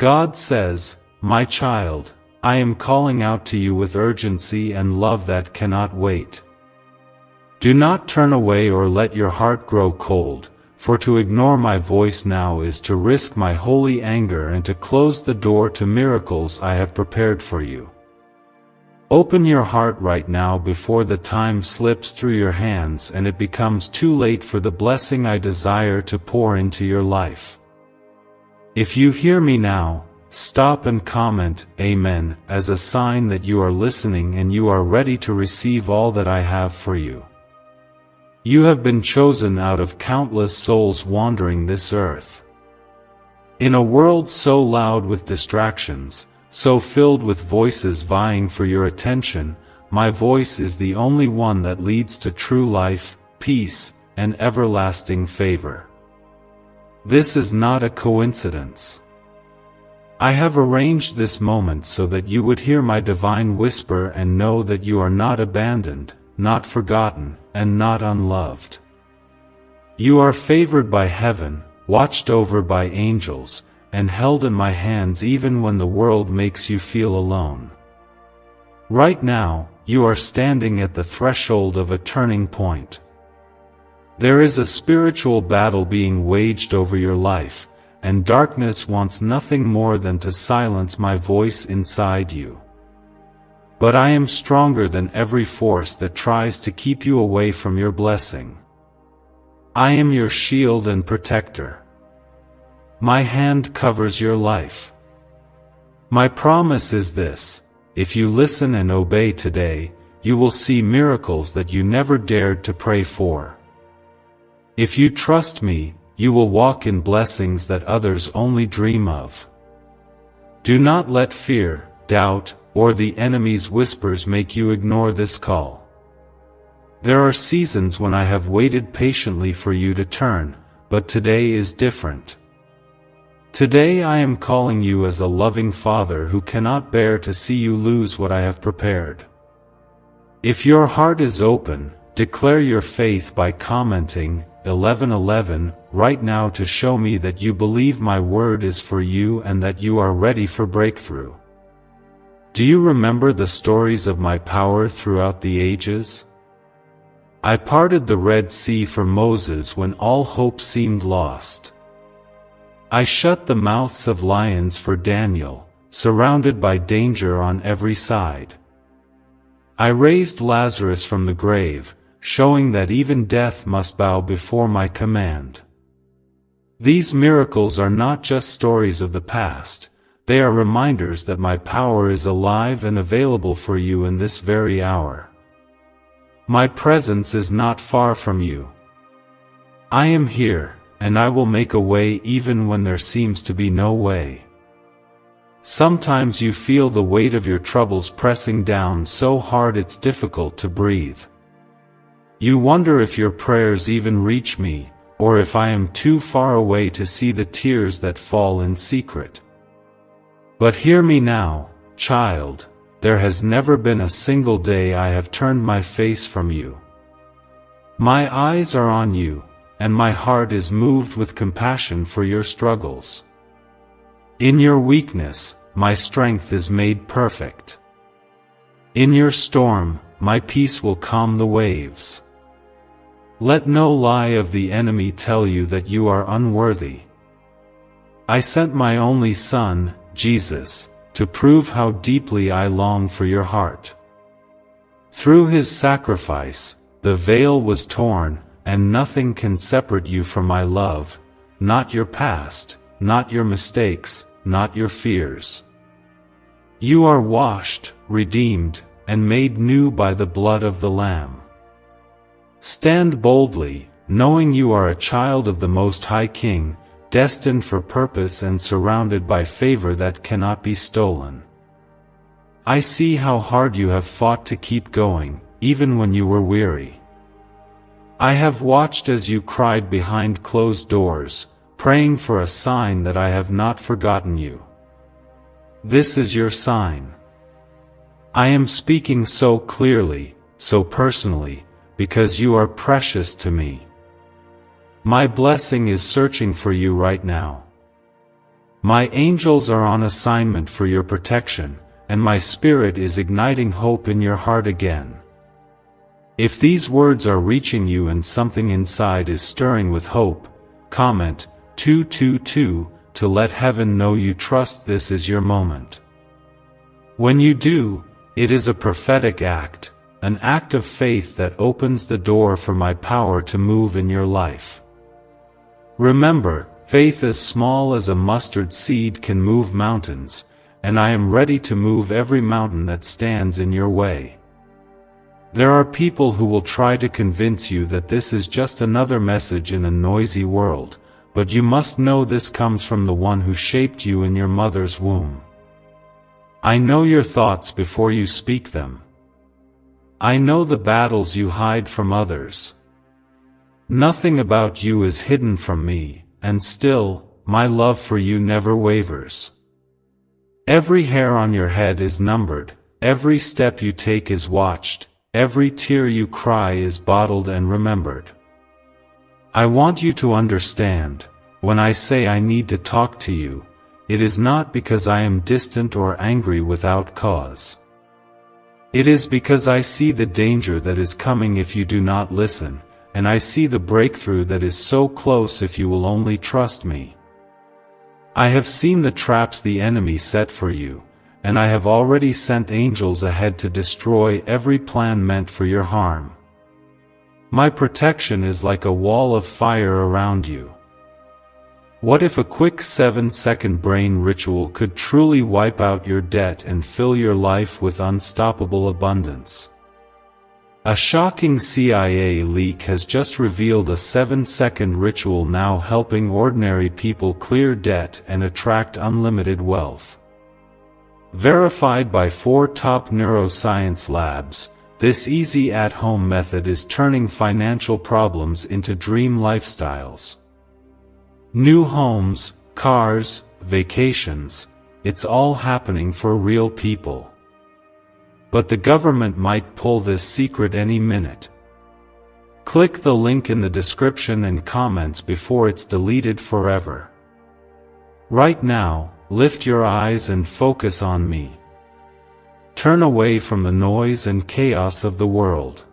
God says, "My child, I am calling out to you with urgency and love that cannot wait. Do not turn away or let your heart grow cold, for to ignore my voice now is to risk my holy anger and to close the door to miracles I have prepared for you. Open your heart right now before the time slips through your hands and it becomes too late for the blessing I desire to pour into your life. If you hear me now, stop and comment Amen as a sign that you are listening and you are ready to receive all that I have for you. You have been chosen out of countless souls wandering this earth. In a world so loud with distractions, so filled with voices vying for your attention, my voice is the only one that leads to true life, peace, and everlasting favor. This is not a coincidence. I have arranged this moment so that you would hear my divine whisper and know that you are not abandoned, not forgotten, and not unloved. You are favored by heaven, watched over by angels, and held in my hands even when the world makes you feel alone. Right now, you are standing at the threshold of a turning point. There is a spiritual battle being waged over your life, and darkness wants nothing more than to silence my voice inside you. But I am stronger than every force that tries to keep you away from your blessing. I am your shield and protector. My hand covers your life. My promise is this: if you listen and obey today, you will see miracles that you never dared to pray for. If you trust me, you will walk in blessings that others only dream of. Do not let fear, doubt, or the enemy's whispers make you ignore this call. There are seasons when I have waited patiently for you to turn, but today is different. Today I am calling you as a loving father who cannot bear to see you lose what I have prepared. If your heart is open, declare your faith by commenting 11:11 right now to show me that you believe my word is for you and that you are ready for breakthrough. Do you remember the stories of my power throughout the ages? I parted the Red Sea for Moses when all hope seemed lost. I shut the mouths of lions for Daniel, surrounded by danger on every side. I raised Lazarus from the grave, showing that even death must bow before my command. These miracles are not just stories of the past. They are reminders that my power is alive and available for you in this very hour. My presence is not far from you. I am here, and I will make a way even when there seems to be no way. Sometimes you feel the weight of your troubles pressing down so hard it's difficult to breathe. You wonder if your prayers even reach me, or if I am too far away to see the tears that fall in secret. But hear me now, child, there has never been a single day I have turned my face from you. My eyes are on you, and my heart is moved with compassion for your struggles. In your weakness, my strength is made perfect. In your storm, my peace will calm the waves. Let no lie of the enemy tell you that you are unworthy. I sent my only Son, Jesus, to prove how deeply I long for your heart. Through his sacrifice, the veil was torn, and nothing can separate you from my love, not your past, not your mistakes, not your fears. You are washed, redeemed, and made new by the blood of the Lamb. Stand boldly, knowing you are a child of the Most High King, destined for purpose and surrounded by favor that cannot be stolen. I see how hard you have fought to keep going, even when you were weary. I have watched as you cried behind closed doors, praying for a sign that I have not forgotten you. This is your sign. I am speaking so clearly, so personally, because you are precious to me. My blessing is searching for you right now. My angels are on assignment for your protection, and my spirit is igniting hope in your heart again. If these words are reaching you and something inside is stirring with hope, comment 222 to let heaven know you trust this is your moment. When you do, it is a prophetic act, an act of faith that opens the door for my power to move in your life. Remember, faith as small as a mustard seed can move mountains, and I am ready to move every mountain that stands in your way. There are people who will try to convince you that this is just another message in a noisy world, but you must know this comes from the one who shaped you in your mother's womb. I know your thoughts before you speak them. I know the battles you hide from others. Nothing about you is hidden from me, and still, my love for you never wavers. Every hair on your head is numbered, every step you take is watched, every tear you cry is bottled and remembered. I want you to understand, when I say I need to talk to you, it is not because I am distant or angry without cause. It is because I see the danger that is coming if you do not listen, and I see the breakthrough that is so close if you will only trust me. I have seen the traps the enemy set for you, and I have already sent angels ahead to destroy every plan meant for your harm. My protection is like a wall of fire around you. What if a quick 7-second brain ritual could truly wipe out your debt and fill your life with unstoppable abundance? A shocking CIA leak has just revealed a 7-second ritual now helping ordinary people clear debt and attract unlimited wealth. Verified by 4 top neuroscience labs, this easy at-home method is turning financial problems into dream lifestyles. New homes, cars, vacations, it's all happening for real people. But the government might pull this secret any minute. Click the link in the description and comments before it's deleted forever. Right now, lift your eyes and focus on me. Turn away from the noise and chaos of the world.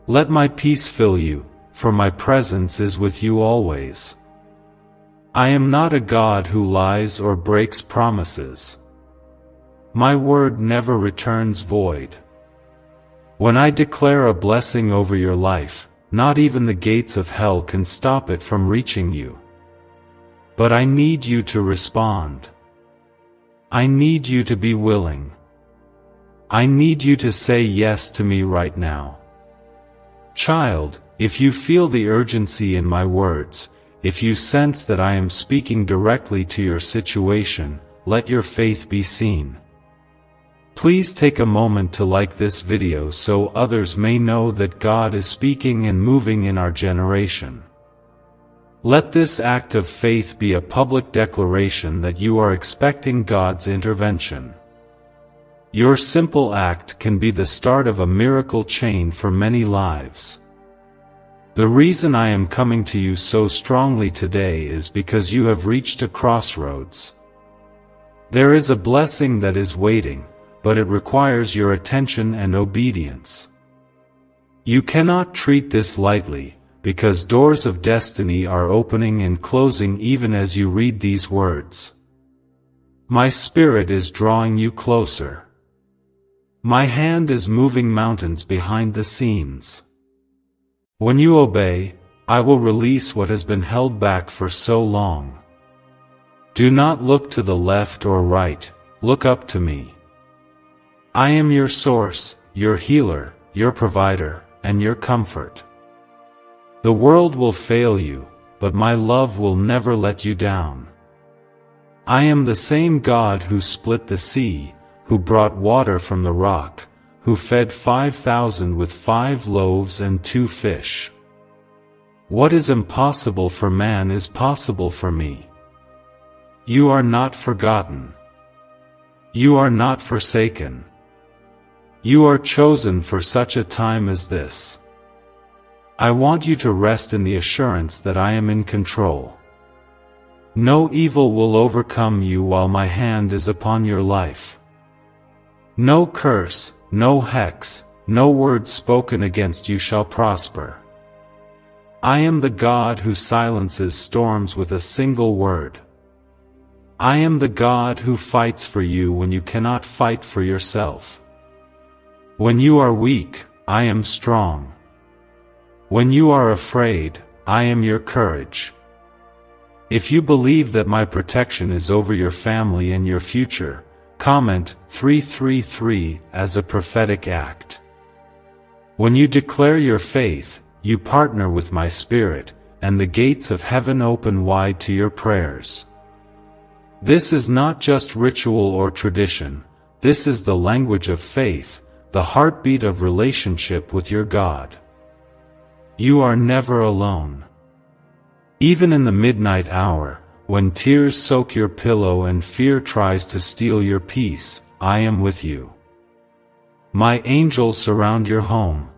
Let my peace fill you, for my presence is with you always. I am not a God who lies or breaks promises. My word never returns void. When I declare a blessing over your life, not even the gates of hell can stop it from reaching you. But I need you to respond. I need you to be willing. I need you to say yes to me right now. Child, if you feel the urgency in my words, if you sense that I am speaking directly to your situation, let your faith be seen. Please take a moment to like this video so others may know that God is speaking and moving in our generation. Let this act of faith be a public declaration that you are expecting God's intervention. Your simple act can be the start of a miracle chain for many lives. The reason I am coming to you so strongly today is because you have reached a crossroads. There is a blessing that is waiting, but it requires your attention and obedience. You cannot treat this lightly, because doors of destiny are opening and closing even as you read these words. My spirit is drawing you closer. My hand is moving mountains behind the scenes. When you obey, I will release what has been held back for so long. Do not look to the left or right, look up to me. I am your source, your healer, your provider, and your comfort. The world will fail you, but my love will never let you down. I am the same God who split the sea, who brought water from the rock, who fed 5,000 with 5 loaves and 2 fish. What is impossible for man is possible for me. You are not forgotten. You are not forsaken. You are chosen for such a time as this. I want you to rest in the assurance that I am in control. No evil will overcome you while my hand is upon your life. No curse, no hex, no word spoken against you shall prosper. I am the God who silences storms with a single word. I am the God who fights for you when you cannot fight for yourself. When you are weak, I am strong. When you are afraid, I am your courage. If you believe that my protection is over your family and your future, comment 333 as a prophetic act. When you declare your faith, you partner with my spirit, and the gates of heaven open wide to your prayers. This is not just ritual or tradition, this is the language of faith, the heartbeat of relationship with your God. You are never alone. Even in the midnight hour, when tears soak your pillow and fear tries to steal your peace, I am with you. My angels surround your home.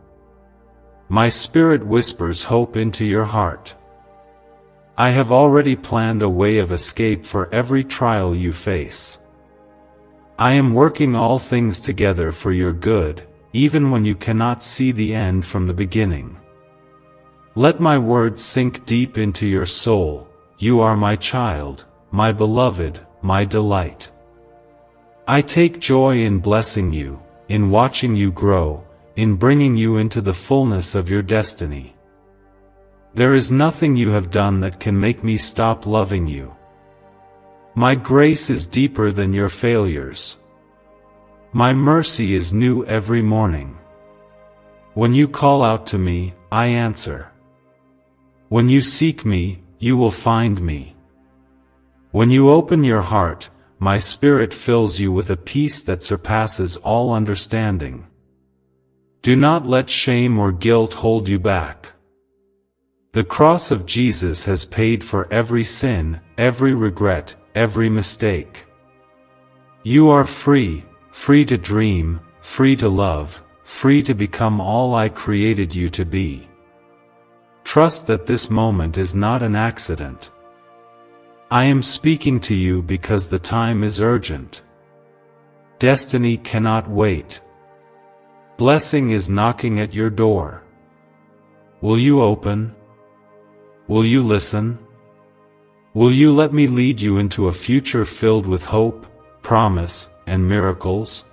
My spirit whispers hope into your heart. I have already planned a way of escape for every trial you face. I am working all things together for your good, even when you cannot see the end from the beginning. Let my words sink deep into your soul. You are my child, my beloved, my delight. I take joy in blessing you, in watching you grow, in bringing you into the fullness of your destiny. There is nothing you have done that can make me stop loving you. My grace is deeper than your failures. My mercy is new every morning. When you call out to me, I answer. When you seek me, you will find me. When you open your heart, my spirit fills you with a peace that surpasses all understanding. Do not let shame or guilt hold you back. The cross of Jesus has paid for every sin, every regret, every mistake. You are free, free to dream, free to love, free to become all I created you to be. Trust that this moment is not an accident. I am speaking to you because the time is urgent. Destiny cannot wait. Blessing is knocking at your door. Will you open? Will you listen? Will you let me lead you into a future filled with hope, promise, and miracles?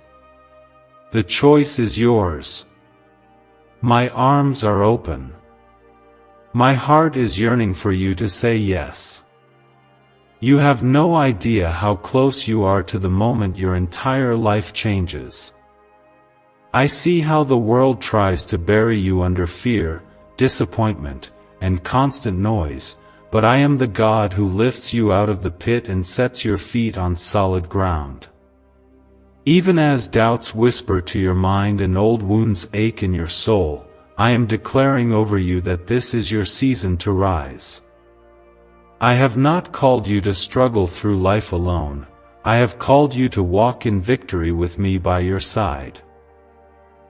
The choice is yours. My arms are open. My heart is yearning for you to say yes. You have no idea how close you are to the moment your entire life changes. I see how the world tries to bury you under fear, disappointment, and constant noise, but I am the God who lifts you out of the pit and sets your feet on solid ground. Even as doubts whisper to your mind and old wounds ache in your soul, I am declaring over you that this is your season to rise. I have not called you to struggle through life alone. I have called you to walk in victory with me by your side.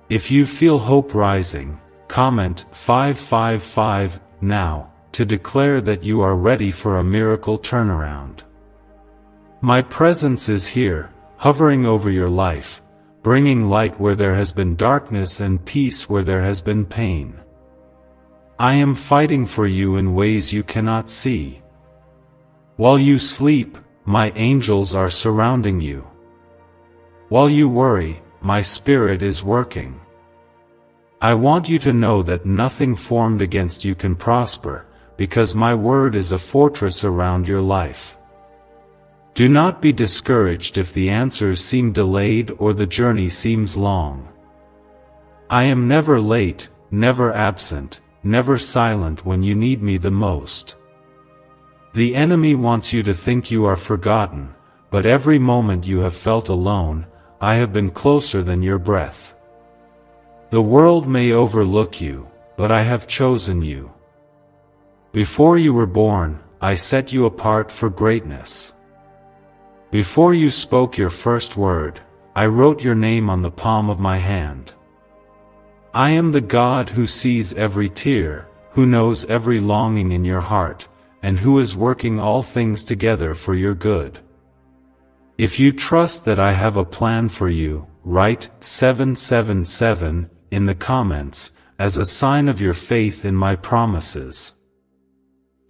If you feel hope rising, comment 555 now to declare that you are ready for a miracle turnaround. My presence is here, hovering over your life, bringing light where there has been darkness and peace where there has been pain. I am fighting for you in ways you cannot see. While you sleep, my angels are surrounding you. While you worry, my spirit is working. I want you to know that nothing formed against you can prosper, because my word is a fortress around your life. Do not be discouraged if the answers seem delayed or the journey seems long. I am never late, never absent, never silent when you need me the most. The enemy wants you to think you are forgotten, but every moment you have felt alone, I have been closer than your breath. The world may overlook you, but I have chosen you. Before you were born, I set you apart for greatness. Before you spoke your first word, I wrote your name on the palm of my hand. I am the God who sees every tear, who knows every longing in your heart, and who is working all things together for your good. If you trust that I have a plan for you, write 777 in the comments, as a sign of your faith in my promises.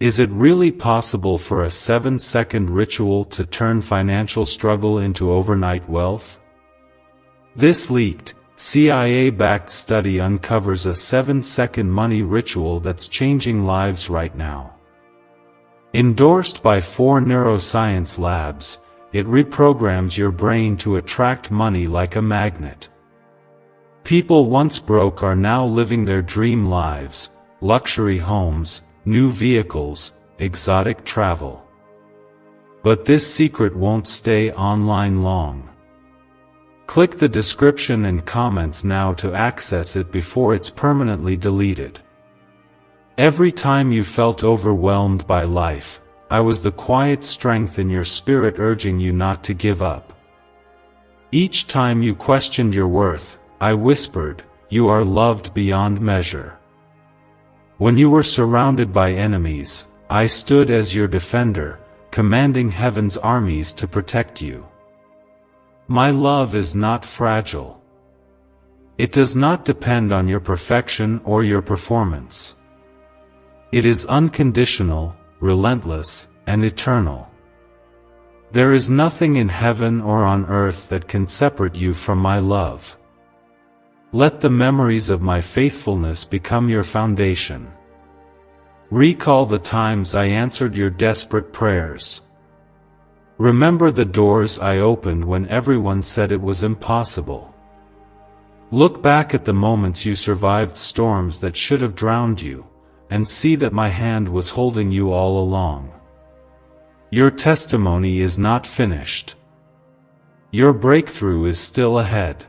Is it really possible for a 7-second ritual to turn financial struggle into overnight wealth? This leaked, CIA-backed study uncovers a 7-second money ritual that's changing lives right now. Endorsed by 4 neuroscience labs, it reprograms your brain to attract money like a magnet. People once broke are now living their dream lives: luxury homes, new vehicles, exotic travel. But this secret won't stay online long. Click the description and comments now to access it before it's permanently deleted. Every time you felt overwhelmed by life, I was the quiet strength in your spirit urging you not to give up. Each time you questioned your worth, I whispered, "You are loved beyond measure." When you were surrounded by enemies, I stood as your defender, commanding heaven's armies to protect you. My love is not fragile. It does not depend on your perfection or your performance. It is unconditional, relentless, and eternal. There is nothing in heaven or on earth that can separate you from my love. Let the memories of my faithfulness become your foundation. Recall the times I answered your desperate prayers. Remember the doors I opened when everyone said it was impossible. Look back at the moments you survived storms that should have drowned you, and see that my hand was holding you all along. Your testimony is not finished. Your breakthrough is still ahead.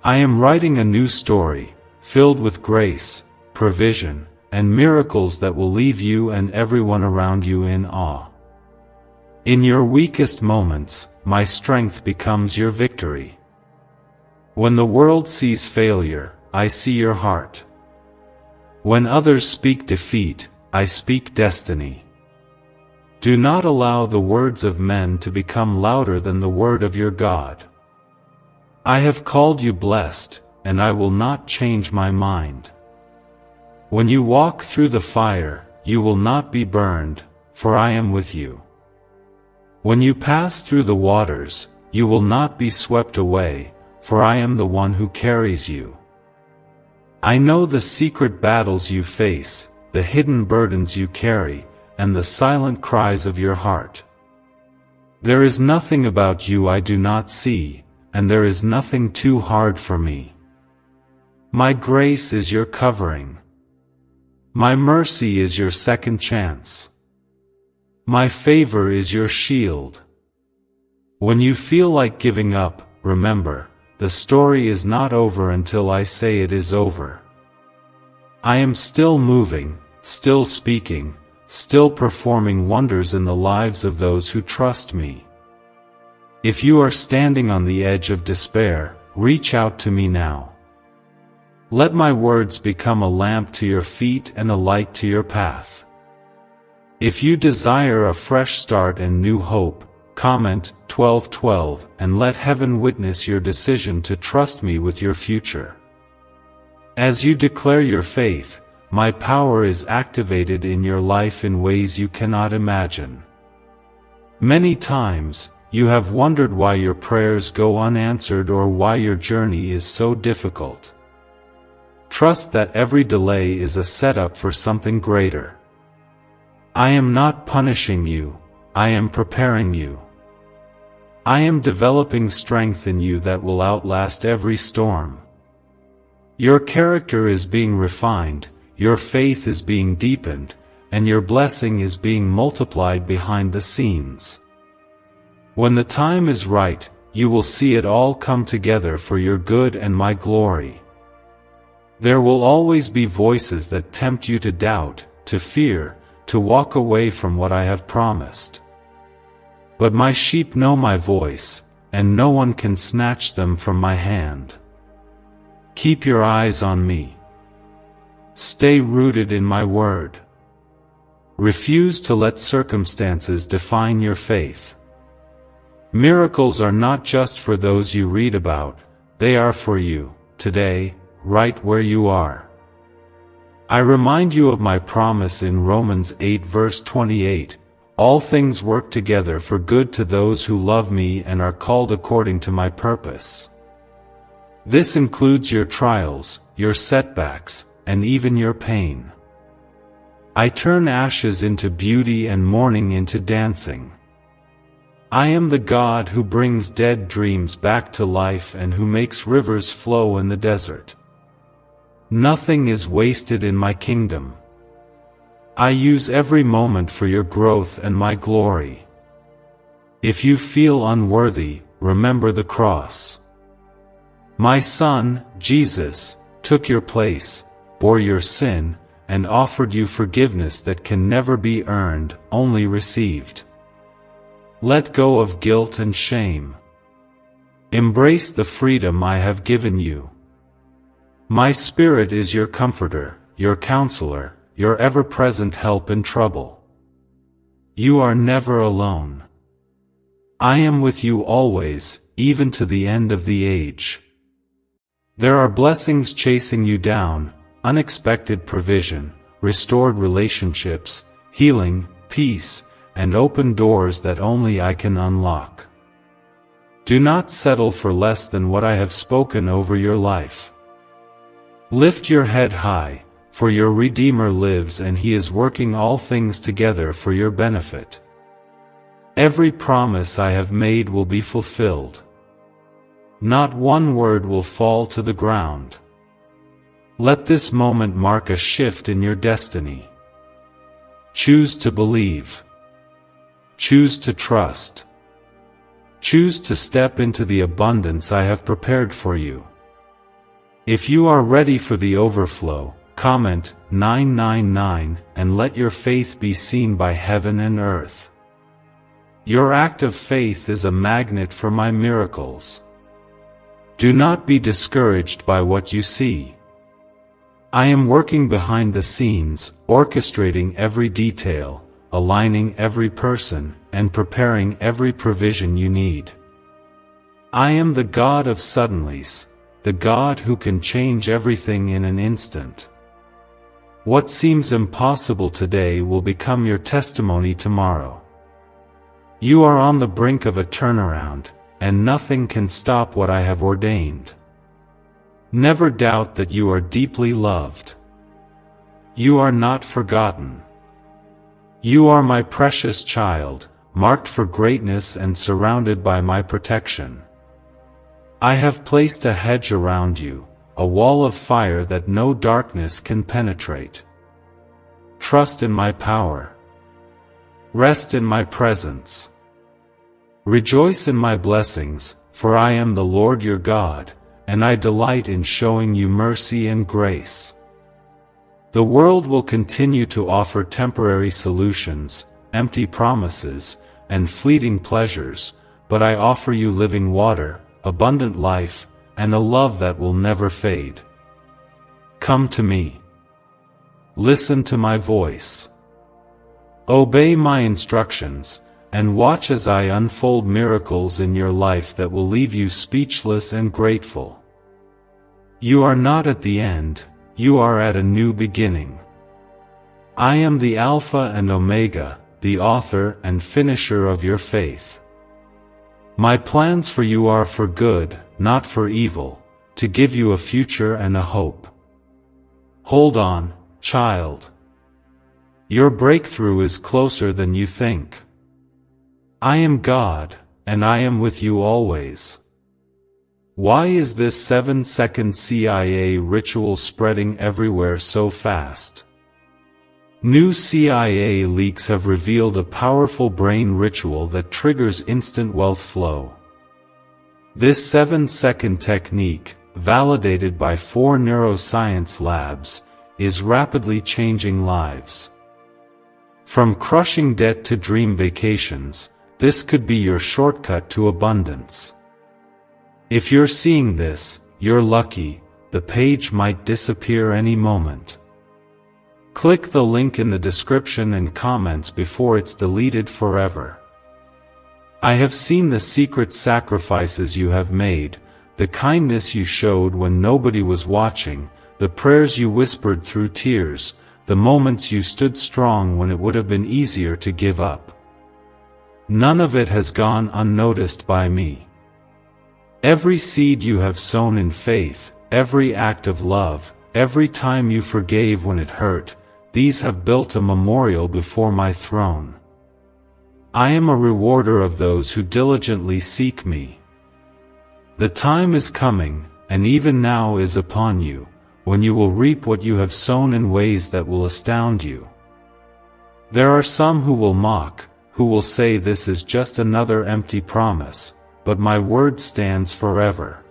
I am writing a new story, filled with grace, provision, and miracles that will leave you and everyone around you in awe. In your weakest moments, my strength becomes your victory. When the world sees failure, I see your heart. When others speak defeat, I speak destiny. Do not allow the words of men to become louder than the word of your God. I have called you blessed, and I will not change my mind. When you walk through the fire, you will not be burned, for I am with you. When you pass through the waters, you will not be swept away, for I am the one who carries you. I know the secret battles you face, the hidden burdens you carry, and the silent cries of your heart. There is nothing about you I do not see, and there is nothing too hard for me. My grace is your covering. My mercy is your second chance. My favor is your shield. When you feel like giving up, remember, the story is not over until I say it is over. I am still moving, still speaking, still performing wonders in the lives of those who trust me. If you are standing on the edge of despair, reach out to me now. Let my words become a lamp to your feet and a light to your path. If you desire a fresh start and new hope, comment 1212 and let heaven witness your decision to trust me with your future. As you declare your faith, my power is activated in your life in ways you cannot imagine. Many times, you have wondered why your prayers go unanswered or why your journey is so difficult. Trust that every delay is a setup for something greater. I am not punishing you, I am preparing you. I am developing strength in you that will outlast every storm. Your character is being refined, your faith is being deepened, and your blessing is being multiplied behind the scenes. When the time is right, you will see it all come together for your good and my glory. There will always be voices that tempt you to doubt, to fear, to walk away from what I have promised. But my sheep know my voice, and no one can snatch them from my hand. Keep your eyes on me. Stay rooted in my word. Refuse to let circumstances define your faith. Miracles are not just for those you read about, they are for you, today, right where you are. I remind you of my promise in Romans 8 verse 28, "All things work together for good to those who love me and are called according to my purpose." This includes your trials, your setbacks, and even your pain. I turn ashes into beauty and mourning into dancing. I am the God who brings dead dreams back to life and who makes rivers flow in the desert. Nothing is wasted in my kingdom. I use every moment for your growth and my glory. If you feel unworthy, remember the cross. My Son, Jesus, took your place, bore your sin, and offered you forgiveness that can never be earned, only received. Let go of guilt and shame. Embrace the freedom I have given you. My Spirit is your comforter, your counselor, your ever-present help in trouble. You are never alone. I am with you always, even to the end of the age. There are blessings chasing you down, unexpected provision, restored relationships, healing, peace, and open doors that only I can unlock. Do not settle for less than what I have spoken over your life. Lift your head high, for your Redeemer lives and He is working all things together for your benefit. Every promise I have made will be fulfilled. Not one word will fall to the ground. Let this moment mark a shift in your destiny. Choose to believe. Choose to trust. Choose to step into the abundance I have prepared for you. If you are ready for the overflow, comment 999 and let your faith be seen by heaven and earth. Your act of faith is a magnet for my miracles. Do not be discouraged by what you see. I am working behind the scenes, orchestrating every detail, aligning every person, and preparing every provision you need. I am the God of suddenlies, the God who can change everything in an instant. What seems impossible today will become your testimony tomorrow. You are on the brink of a turnaround, and nothing can stop what I have ordained. Never doubt that you are deeply loved. You are not forgotten. You are my precious child, marked for greatness and surrounded by my protection. I have placed a hedge around you, a wall of fire that no darkness can penetrate. Trust in my power. Rest in my presence. Rejoice in my blessings, for I am the Lord your God, and I delight in showing you mercy and grace. The world will continue to offer temporary solutions, empty promises, and fleeting pleasures, but I offer you living water, abundant life, and a love that will never fade. Come to me. Listen to my voice. Obey my instructions, and watch as I unfold miracles in your life that will leave you speechless and grateful. You are not at the end, you are at a new beginning. I am the Alpha and Omega, the author and finisher of your faith. My plans for you are for good, not for evil, to give you a future and a hope. Hold on, child. Your breakthrough is closer than you think. I am God, and I am with you always. Why is this 7-second CIA ritual spreading everywhere so fast? New CIA leaks have revealed a powerful brain ritual that triggers instant wealth flow. This 7-second technique, validated by 4 neuroscience labs, is rapidly changing lives. From crushing debt to dream vacations, this could be your shortcut to abundance. If you're seeing this, you're lucky, the page might disappear any moment. Click the link in the description and comments before it's deleted forever. I have seen the secret sacrifices you have made, the kindness you showed when nobody was watching, the prayers you whispered through tears, the moments you stood strong when it would have been easier to give up. None of it has gone unnoticed by me. Every seed you have sown in faith, every act of love, every time you forgave when it hurt, these have built a memorial before my throne. I am a rewarder of those who diligently seek me. The time is coming, and even now is upon you, when you will reap what you have sown in ways that will astound you. There are some who will mock, who will say this is just another empty promise, but my word stands forever.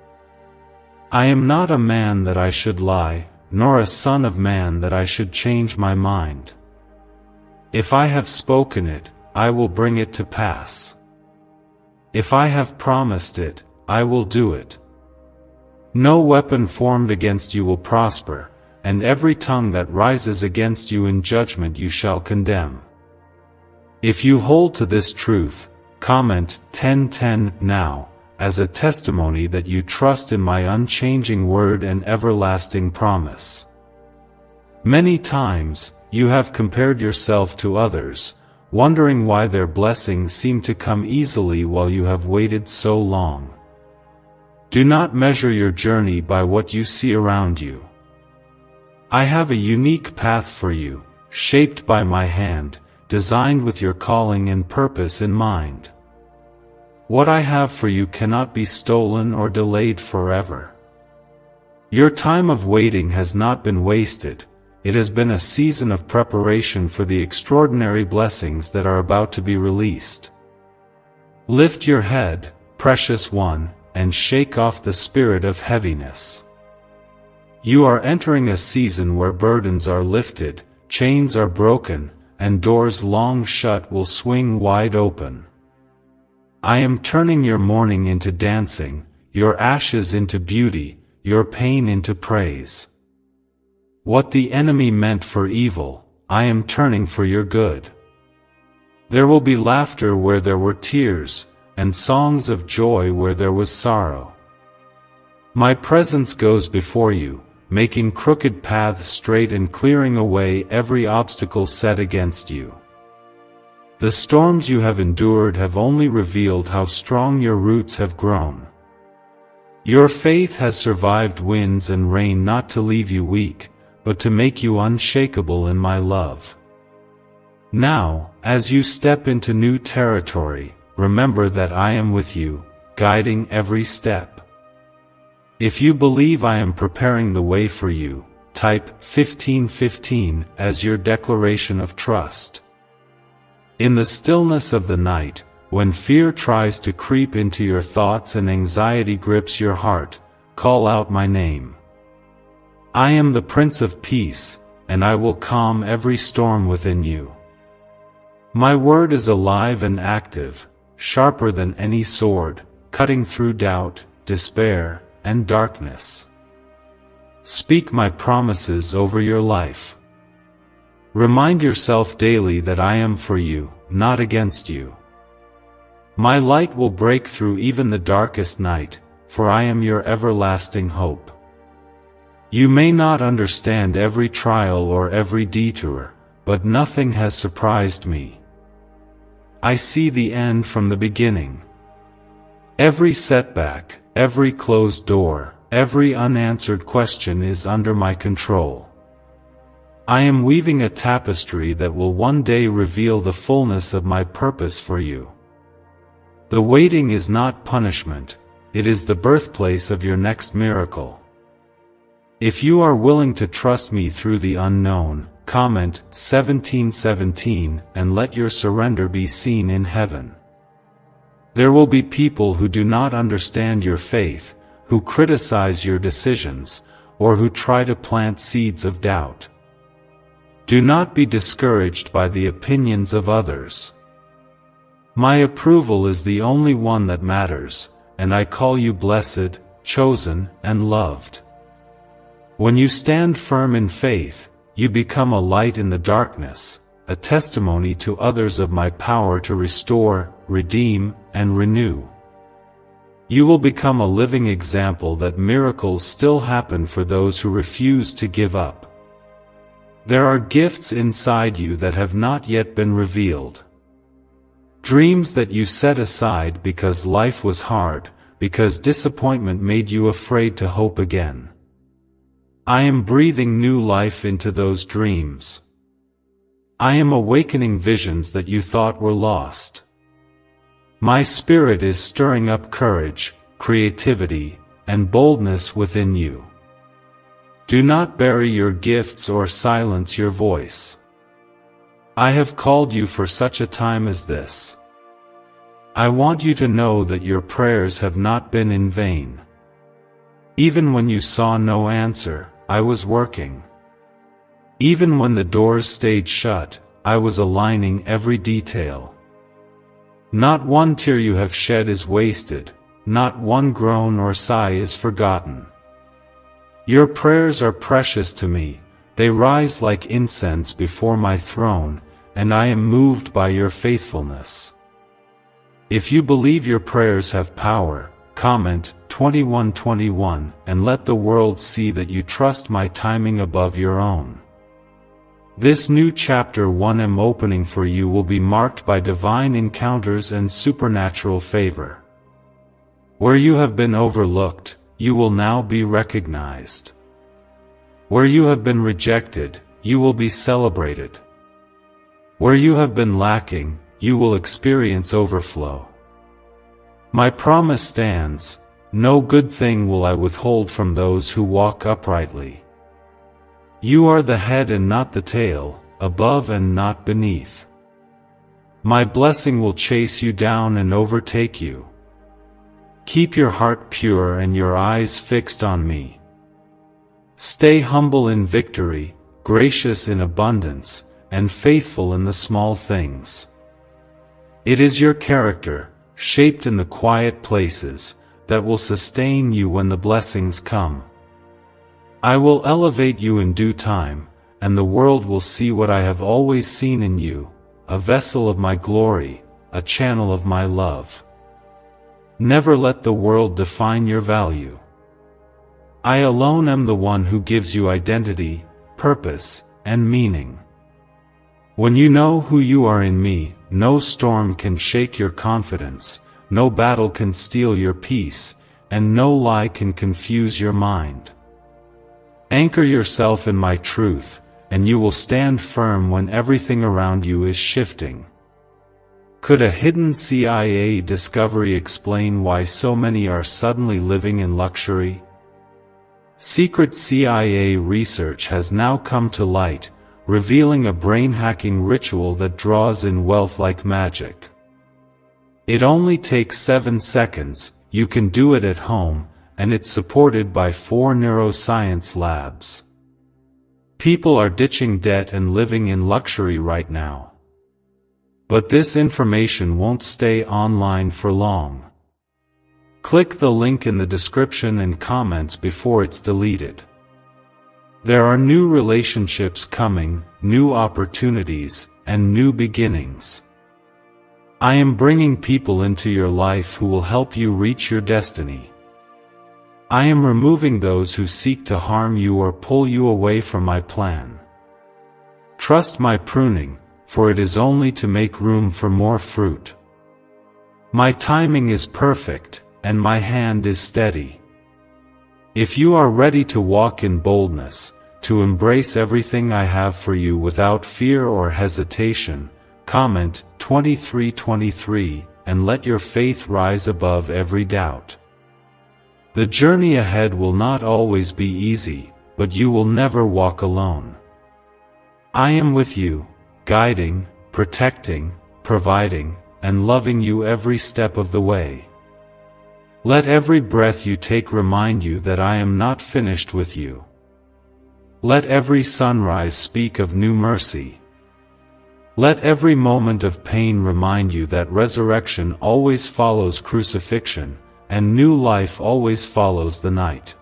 I am not a man that I should lie, nor a son of man that I should change my mind. If I have spoken it, I will bring it to pass. If I have promised it, I will do it. No weapon formed against you will prosper, and every tongue that rises against you in judgment you shall condemn. If you hold to this truth, comment 10:10 now, as a testimony that you trust in my unchanging word and everlasting promise. Many times, you have compared yourself to others, wondering why their blessings seem to come easily while you have waited so long. Do not measure your journey by what you see around you. I have a unique path for you, shaped by my hand, designed with your calling and purpose in mind. What I have for you cannot be stolen or delayed forever. Your time of waiting has not been wasted, it has been a season of preparation for the extraordinary blessings that are about to be released. Lift your head, precious one, and shake off the spirit of heaviness. You are entering a season where burdens are lifted, chains are broken, and doors long shut will swing wide open. I am turning your mourning into dancing, your ashes into beauty, your pain into praise. What the enemy meant for evil, I am turning for your good. There will be laughter where there were tears, and songs of joy where there was sorrow. My presence goes before you, making crooked paths straight and clearing away every obstacle set against you. The storms you have endured have only revealed how strong your roots have grown. Your faith has survived winds and rain not to leave you weak, but to make you unshakable in my love. Now, as you step into new territory, remember that I am with you, guiding every step. If you believe I am preparing the way for you, type 1515 as your declaration of trust. In the stillness of the night, when fear tries to creep into your thoughts and anxiety grips your heart, call out my name. I am the Prince of Peace, and I will calm every storm within you. My word is alive and active, sharper than any sword, cutting through doubt, despair, and darkness. Speak my promises over your life. Remind yourself daily that I am for you, not against you. My light will break through even the darkest night, for I am your everlasting hope. You may not understand every trial or every detour, but nothing has surprised me. I see the end from the beginning. Every setback, every closed door, every unanswered question is under my control. I am weaving a tapestry that will one day reveal the fullness of my purpose for you. The waiting is not punishment, it is the birthplace of your next miracle. If you are willing to trust me through the unknown, comment 1717 and let your surrender be seen in heaven. There will be people who do not understand your faith, who criticize your decisions, or who try to plant seeds of doubt. Do not be discouraged by the opinions of others. My approval is the only one that matters, and I call you blessed, chosen, and loved. When you stand firm in faith, you become a light in the darkness, a testimony to others of my power to restore, redeem, and renew. You will become a living example that miracles still happen for those who refuse to give up. There are gifts inside you that have not yet been revealed. Dreams that you set aside because life was hard, because disappointment made you afraid to hope again. I am breathing new life into those dreams. I am awakening visions that you thought were lost. My Spirit is stirring up courage, creativity, and boldness within you. Do not bury your gifts or silence your voice. I have called you for such a time as this. I want you to know that your prayers have not been in vain. Even when you saw no answer, I was working. Even when the doors stayed shut, I was aligning every detail. Not one tear you have shed is wasted, not one groan or sigh is forgotten. Your prayers are precious to me, they rise like incense before my throne, and I am moved by your faithfulness. If you believe your prayers have power, comment 2121 and let the world see that you trust my timing above your own. This new chapter 1 I'm opening for you will be marked by divine encounters and supernatural favor. Where you have been overlooked, you will now be recognized. Where you have been rejected, you will be celebrated. Where you have been lacking, you will experience overflow. My promise stands, no good thing will I withhold from those who walk uprightly. You are the head and not the tail, above and not beneath. My blessing will chase you down and overtake you. Keep your heart pure and your eyes fixed on me. Stay humble in victory, gracious in abundance, and faithful in the small things. It is your character, shaped in the quiet places, that will sustain you when the blessings come. I will elevate you in due time, and the world will see what I have always seen in you, a vessel of my glory, a channel of my love. Never let the world define your value. I alone am the one who gives you identity, purpose, and meaning. When you know who you are in me, no storm can shake your confidence, no battle can steal your peace, and no lie can confuse your mind. Anchor yourself in my truth, and you will stand firm when everything around you is shifting. Could a hidden CIA discovery explain why so many are suddenly living in luxury? Secret CIA research has now come to light, revealing a brain-hacking ritual that draws in wealth like magic. It only takes 7 seconds, you can do it at home, and it's supported by 4 neuroscience labs. People are ditching debt and living in luxury right now. But this information won't stay online for long. Click the link in the description and comments before it's deleted. There are new relationships coming, new opportunities, and new beginnings. I am bringing people into your life who will help you reach your destiny. I am removing those who seek to harm you or pull you away from my plan. Trust my pruning, for it is only to make room for more fruit. My timing is perfect, and my hand is steady. If you are ready to walk in boldness, to embrace everything I have for you without fear or hesitation, comment 2323 and let your faith rise above every doubt. The journey ahead will not always be easy, but you will never walk alone. I am with you, guiding, protecting, providing, and loving you every step of the way. Let every breath you take remind you that I am not finished with you. Let every sunrise speak of new mercy. Let every moment of pain remind you that resurrection always follows crucifixion, and new life always follows the night.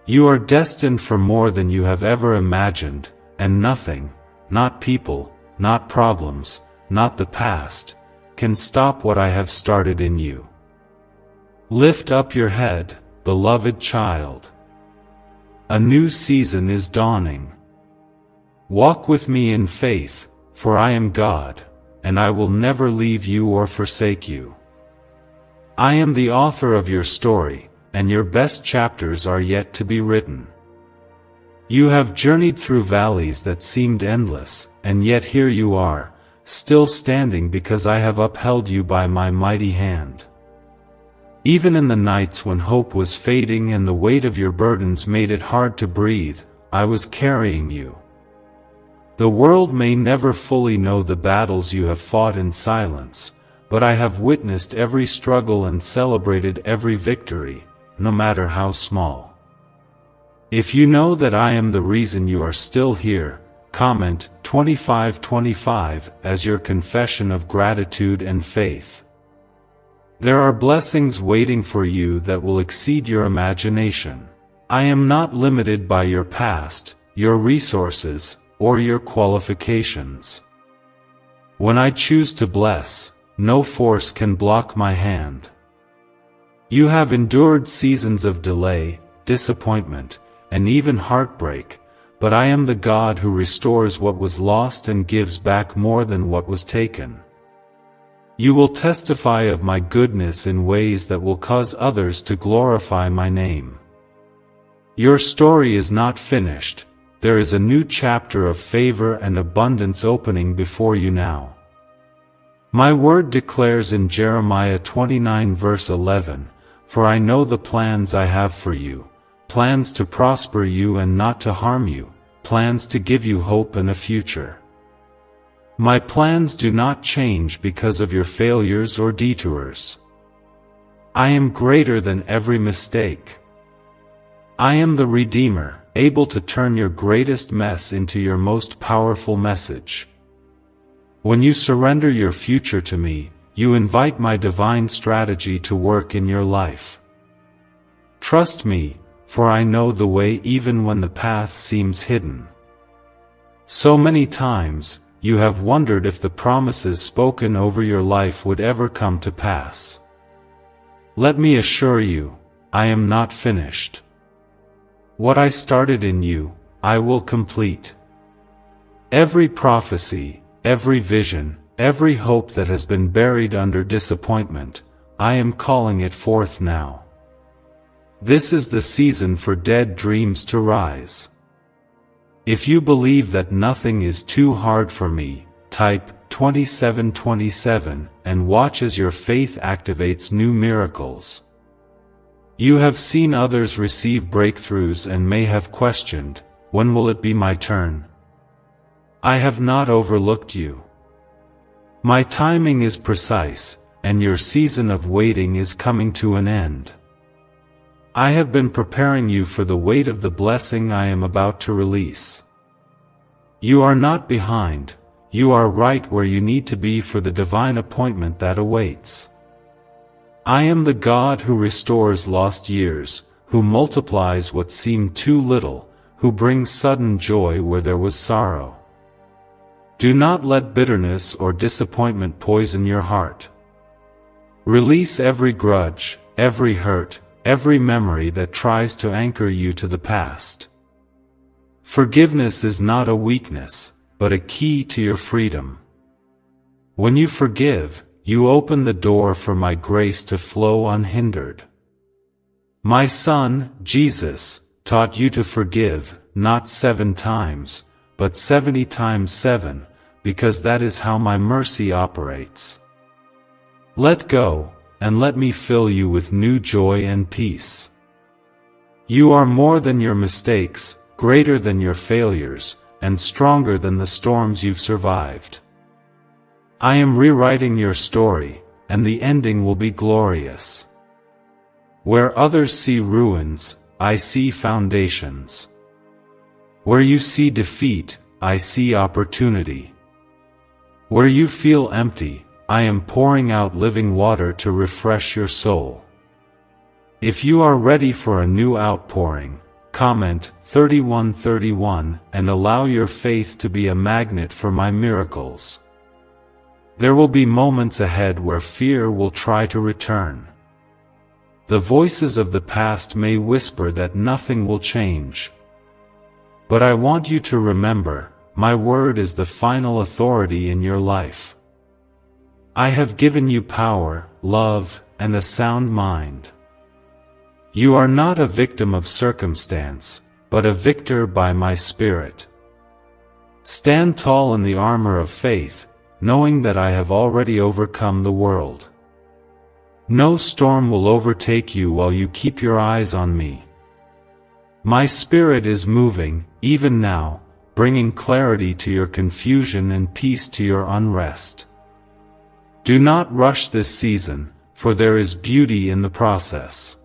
You are destined for more than you have ever imagined, and nothing, not people, not problems, not the past, can stop what I have started in you. Lift up your head, beloved child. A new season is dawning. Walk with me in faith, for I am God, and I will never leave you or forsake you. I am the author of your story, and your best chapters are yet to be written. You have journeyed through valleys that seemed endless, and yet here you are, still standing because I have upheld you by my mighty hand. Even in the nights when hope was fading and the weight of your burdens made it hard to breathe, I was carrying you. The world may never fully know the battles you have fought in silence, but I have witnessed every struggle and celebrated every victory, no matter how small. If you know that I am the reason you are still here, comment 2525 as your confession of gratitude and faith. There are blessings waiting for you that will exceed your imagination. I am not limited by your past, your resources, or your qualifications. When I choose to bless, no force can block my hand. You have endured seasons of delay, disappointment, and even heartbreak, but I am the God who restores what was lost and gives back more than what was taken. You will testify of my goodness in ways that will cause others to glorify my name. Your story is not finished. There is a new chapter of favor and abundance opening before you now. My word declares in Jeremiah 29 verse 11, "For I know the plans I have for you, plans to prosper you and not to harm you, plans to give you hope and a future." My plans do not change because of your failures or detours. I am greater than every mistake. I am the Redeemer, able to turn your greatest mess into your most powerful message. When you surrender your future to me, you invite my divine strategy to work in your life. Trust me, for I know the way even when the path seems hidden. So many times, you have wondered if the promises spoken over your life would ever come to pass. Let me assure you, I am not finished. What I started in you, I will complete. Every prophecy, every vision, every hope that has been buried under disappointment, I am calling it forth now. This is the season for dead dreams to rise. If you believe that nothing is too hard for me, type 2727 and watch as your faith activates new miracles. You have seen others receive breakthroughs and may have questioned, when will it be my turn? I have not overlooked you. My timing is precise, and your season of waiting is coming to an end. I have been preparing you for the weight of the blessing I am about to release. You are not behind, you are right where you need to be for the divine appointment that awaits. I am the God who restores lost years, who multiplies what seemed too little, who brings sudden joy where there was sorrow. Do not let bitterness or disappointment poison your heart. Release every grudge, every hurt, every memory that tries to anchor you to the past. Forgiveness is not a weakness, but a key to your freedom. When you forgive, you open the door for my grace to flow unhindered. My Son, Jesus, taught you to forgive, not 7 times, but 70 times 7, because that is how my mercy operates. Let go, and let me fill you with new joy and peace. You are more than your mistakes, greater than your failures, and stronger than the storms you've survived. I am rewriting your story, and the ending will be glorious. Where others see ruins, I see foundations. Where you see defeat, I see opportunity. Where you feel empty, I am pouring out living water to refresh your soul. If you are ready for a new outpouring, comment 3131 and allow your faith to be a magnet for my miracles. There will be moments ahead where fear will try to return. The voices of the past may whisper that nothing will change. But I want you to remember, my word is the final authority in your life. I have given you power, love, and a sound mind. You are not a victim of circumstance, but a victor by my Spirit. Stand tall in the armor of faith, knowing that I have already overcome the world. No storm will overtake you while you keep your eyes on me. My Spirit is moving, even now, bringing clarity to your confusion and peace to your unrest. Do not rush this season, for there is beauty in the process.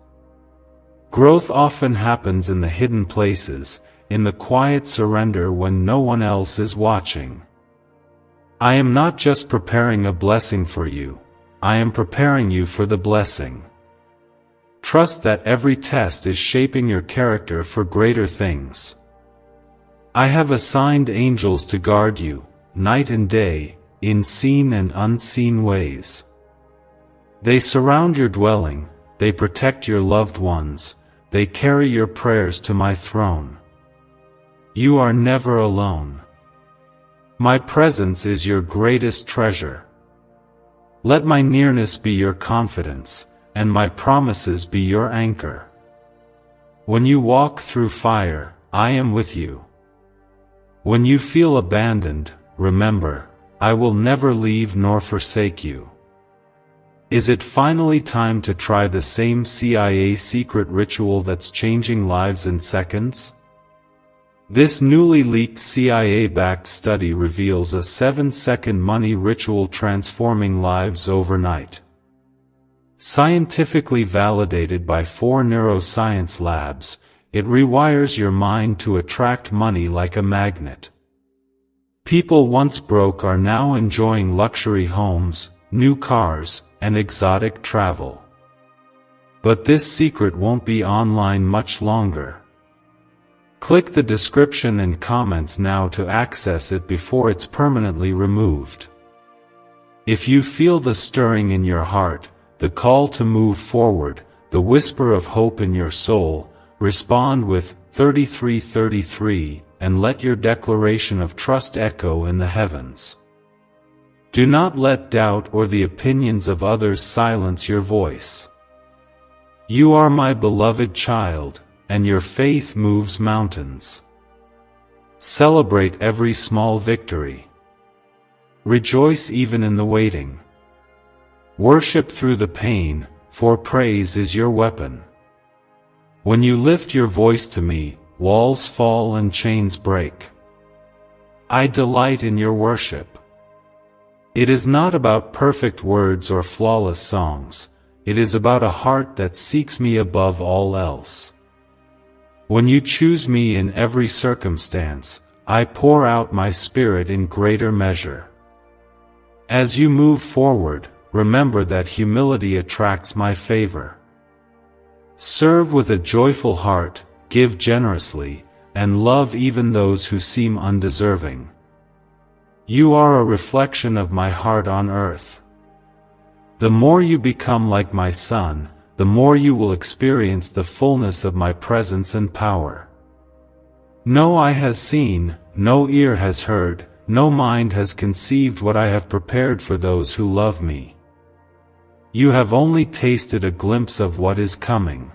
Growth often happens in the hidden places, in the quiet surrender when no one else is watching. I am not just preparing a blessing for you, I am preparing you for the blessing. Trust that every test is shaping your character for greater things. I have assigned angels to guard you, night and day, in seen and unseen ways. They surround your dwelling, they protect your loved ones, they carry your prayers to my throne. You are never alone. My presence is your greatest treasure. Let my nearness be your confidence, and my promises be your anchor. When you walk through fire, I am with you. When you feel abandoned, remember, I will never leave nor forsake you. Is it finally time to try the same CIA secret ritual that's changing lives in seconds? This newly leaked CIA-backed study reveals a 7-second money ritual transforming lives overnight. Scientifically validated by 4 neuroscience labs, it rewires your mind to attract money like a magnet. People once broke are now enjoying luxury homes, new cars, and exotic travel. But this secret won't be online much longer. Click the description and comments now to access it before it's permanently removed. If you feel the stirring in your heart, the call to move forward, the whisper of hope in your soul, respond with 3333 and let your declaration of trust echo in the heavens. Do not let doubt or the opinions of others silence your voice. You are my beloved child, and your faith moves mountains. Celebrate every small victory. Rejoice even in the waiting. Worship through the pain, for praise is your weapon. When you lift your voice to me, walls fall and chains break. I delight in your worship. It is not about perfect words or flawless songs, it is about a heart that seeks me above all else. When you choose me in every circumstance, I pour out my Spirit in greater measure. As you move forward, remember that humility attracts my favor. Serve with a joyful heart, give generously, and love even those who seem undeserving. You are a reflection of my heart on earth. The more you become like my Son, the more you will experience the fullness of my presence and power. No eye has seen, no ear has heard, no mind has conceived what I have prepared for those who love me. You have only tasted a glimpse of what is coming.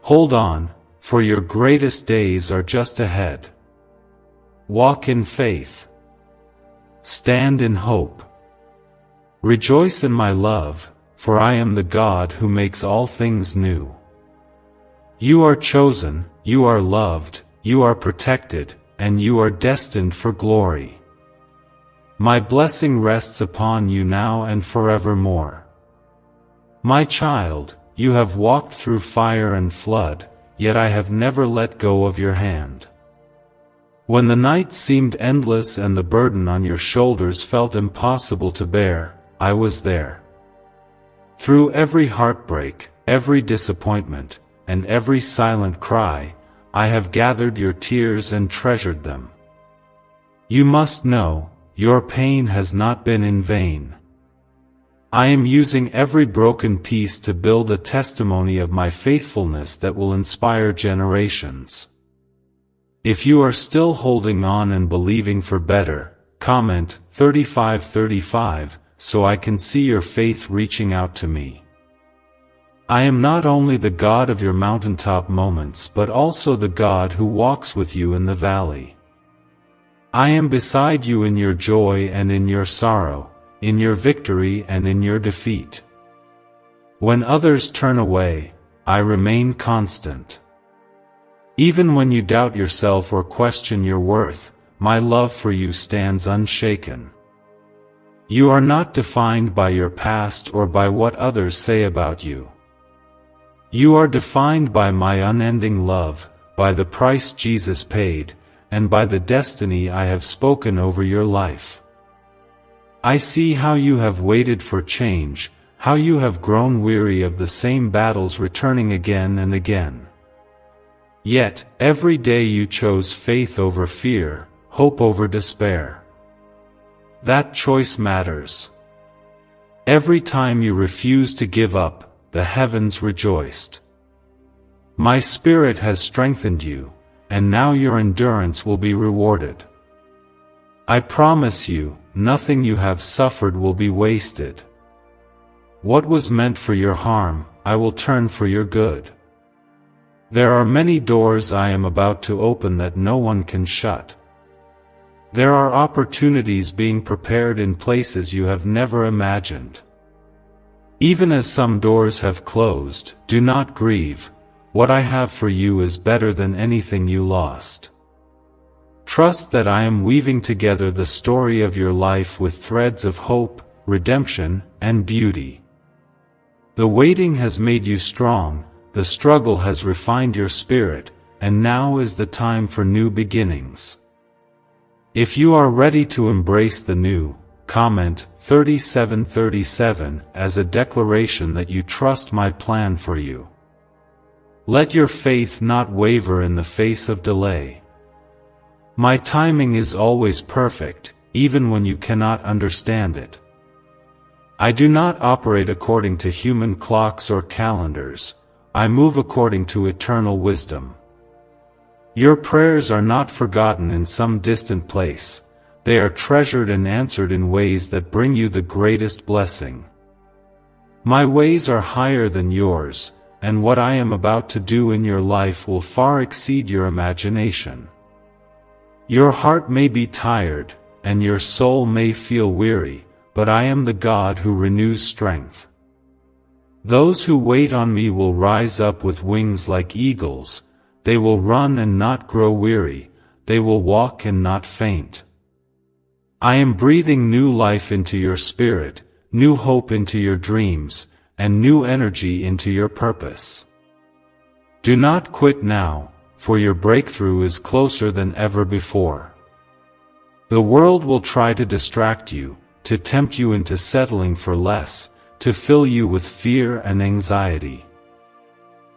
Hold on, for your greatest days are just ahead. Walk in faith. Stand in hope. Rejoice in my love, for I am the God who makes all things new. You are chosen, you are loved, you are protected, and you are destined for glory. My blessing rests upon you now and forevermore. My child, you have walked through fire and flood, yet I have never let go of your hand. When the night seemed endless and the burden on your shoulders felt impossible to bear, I was there. Through every heartbreak, every disappointment, and every silent cry, I have gathered your tears and treasured them. You must know, your pain has not been in vain. I am using every broken piece to build a testimony of my faithfulness that will inspire generations. If you are still holding on and believing for better, comment 3535 so I can see your faith reaching out to me. I am not only the God of your mountaintop moments but also the God who walks with you in the valley. I am beside you in your joy and in your sorrow, in your victory and in your defeat. When others turn away, I remain constant. Even when you doubt yourself or question your worth, my love for you stands unshaken. You are not defined by your past or by what others say about you. You are defined by my unending love, by the price Jesus paid, and by the destiny I have spoken over your life. I see how you have waited for change, how you have grown weary of the same battles returning again and again. Yet, every day you chose faith over fear, hope over despair. That choice matters. Every time you refused to give up, the heavens rejoiced. My Spirit has strengthened you, and now your endurance will be rewarded. I promise you, nothing you have suffered will be wasted. What was meant for your harm, I will turn for your good. There are many doors I am about to open that no one can shut. There are opportunities being prepared in places you have never imagined. Even as some doors have closed, do not grieve. What I have for you is better than anything you lost. Trust that I am weaving together the story of your life with threads of hope, redemption, and beauty. The waiting has made you strong, the struggle has refined your spirit, and now is the time for new beginnings. If you are ready to embrace the new, comment 3737 as a declaration that you trust my plan for you. Let your faith not waver in the face of delay. My timing is always perfect, even when you cannot understand it. I do not operate according to human clocks or calendars. I move according to eternal wisdom. Your prayers are not forgotten in some distant place. They are treasured and answered in ways that bring you the greatest blessing. My ways are higher than yours, and what I am about to do in your life will far exceed your imagination. Your heart may be tired, and your soul may feel weary, but I am the God who renews strength. Those who wait on me will rise up with wings like eagles, they will run and not grow weary, they will walk and not faint. I am breathing new life into your spirit, new hope into your dreams, and new energy into your purpose. Do not quit now, for your breakthrough is closer than ever before. The world will try to distract you, to tempt you into settling for less, to fill you with fear and anxiety.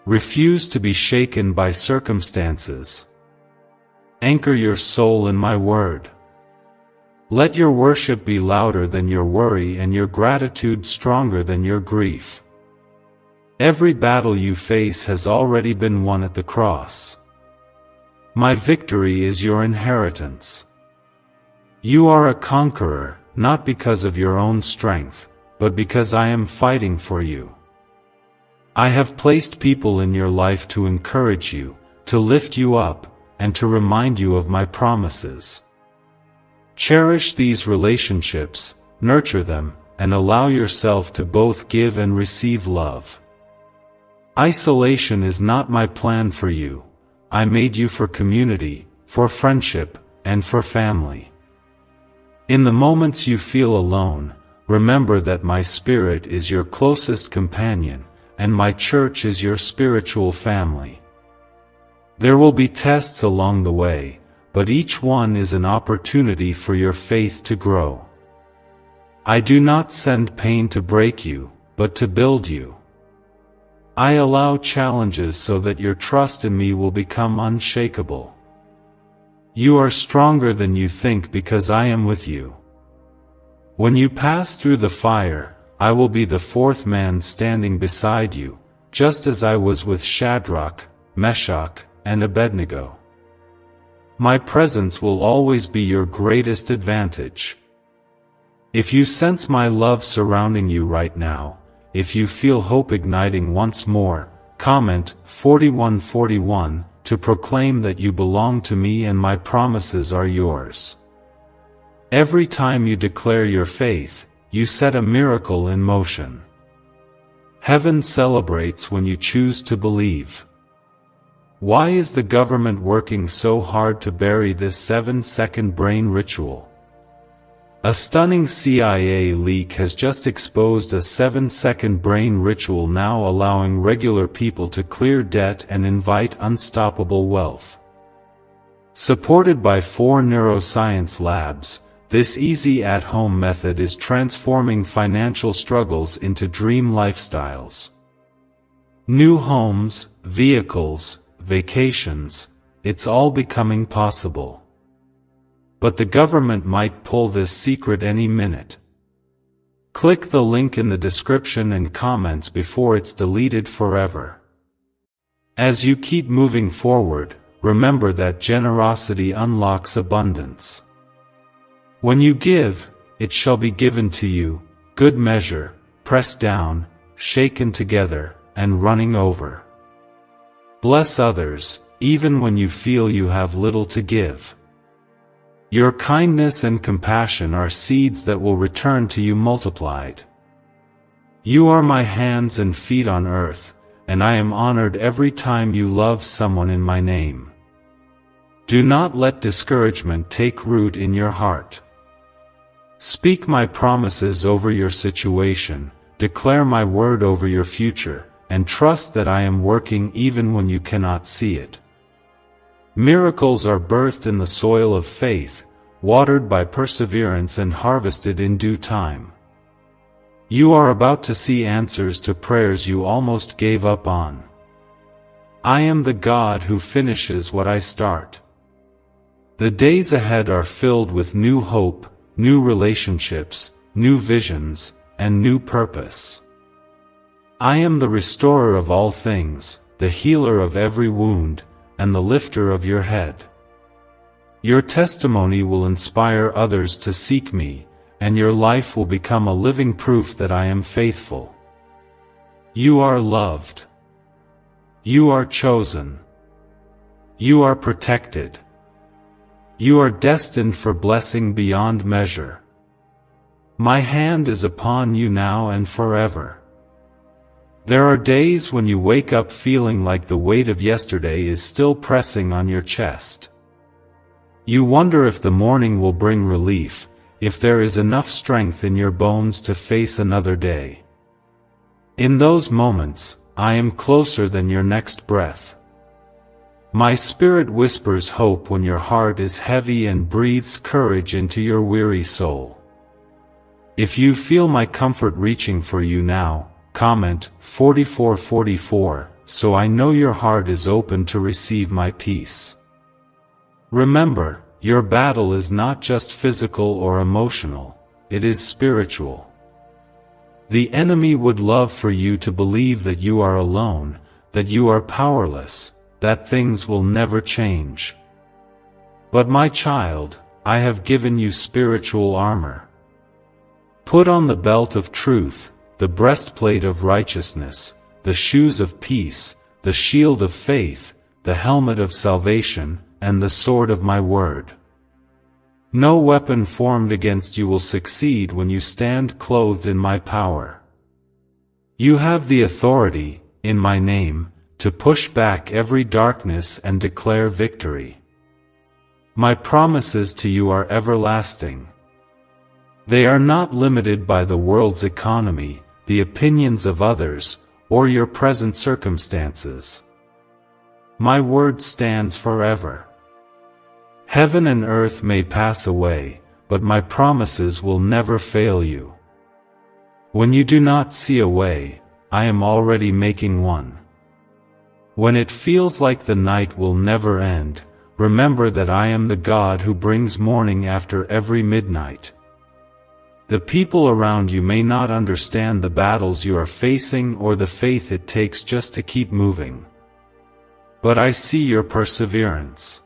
Refuse to be shaken by circumstances. Anchor your soul in my word. Let your worship be louder than your worry and your gratitude stronger than your grief. Every battle you face has already been won at the cross. My victory is your inheritance. You are a conqueror, not because of your own strength, but because I am fighting for you. I have placed people in your life to encourage you, to lift you up, and to remind you of my promises. Cherish these relationships, nurture them, and allow yourself to both give and receive love. Isolation is not my plan for you. I made you for community, for friendship, and for family. In the moments you feel alone, remember that my Spirit is your closest companion, and my church is your spiritual family. There will be tests along the way, but each one is an opportunity for your faith to grow. I do not send pain to break you, but to build you. I allow challenges so that your trust in me will become unshakable. You are stronger than you think because I am with you. When you pass through the fire, I will be the fourth man standing beside you, just as I was with Shadrach, Meshach, and Abednego. My presence will always be your greatest advantage. If you sense my love surrounding you right now, if you feel hope igniting once more, comment 4141 to proclaim that you belong to me and my promises are yours. Every time you declare your faith, you set a miracle in motion. Heaven celebrates when you choose to believe. Why is the government working so hard to bury this 7-second brain ritual? A stunning CIA leak has just exposed a 7-second brain ritual now allowing regular people to clear debt and invite unstoppable wealth. Supported by 4 neuroscience labs, this easy at-home method is transforming financial struggles into dream lifestyles. New homes, vehicles, vacations, it's all becoming possible. But the government might pull this secret any minute. Click the link in the description and comments before it's deleted forever. As you keep moving forward, remember that generosity unlocks abundance. When you give, it shall be given to you, good measure, pressed down, shaken together, and running over. Bless others, even when you feel you have little to give. Your kindness and compassion are seeds that will return to you multiplied. You are my hands and feet on earth, and I am honored every time you love someone in my name. Do not let discouragement take root in your heart. Speak my promises over your situation, declare my word over your future, and trust that I am working even when you cannot see it. Miracles are birthed in the soil of faith, watered by perseverance and harvested in due time. You are about to see answers to prayers you almost gave up on. I am the God who finishes what I start. The days ahead are filled with new hope, new relationships, new visions, and new purpose. I am the restorer of all things, the healer of every wound, and the lifter of your head. Your testimony will inspire others to seek me, and your life will become a living proof that I am faithful. You are loved. You are chosen. You are protected. You are destined for blessing beyond measure. My hand is upon you now and forever. There are days when you wake up feeling like the weight of yesterday is still pressing on your chest. You wonder if the morning will bring relief, if there is enough strength in your bones to face another day. In those moments, I am closer than your next breath. My spirit whispers hope when your heart is heavy and breathes courage into your weary soul. If you feel my comfort reaching for you now, comment 4444, so I know your heart is open to receive my peace. Remember, your battle is not just physical or emotional, it is spiritual. The enemy would love for you to believe that you are alone, that you are powerless, that things will never change. But my child, I have given you spiritual armor. Put on the belt of truth, the breastplate of righteousness, the shoes of peace, the shield of faith, the helmet of salvation, and the sword of my word. No weapon formed against you will succeed when you stand clothed in my power. You have the authority, in my name, to push back every darkness and declare victory. My promises to you are everlasting. They are not limited by the world's economy, the opinions of others, or your present circumstances. My word stands forever. Heaven and earth may pass away, but my promises will never fail you. When you do not see a way, I am already making one. When it feels like the night will never end, remember that I am the God who brings morning after every midnight. The people around you may not understand the battles you are facing or the faith it takes just to keep moving. But I see your perseverance.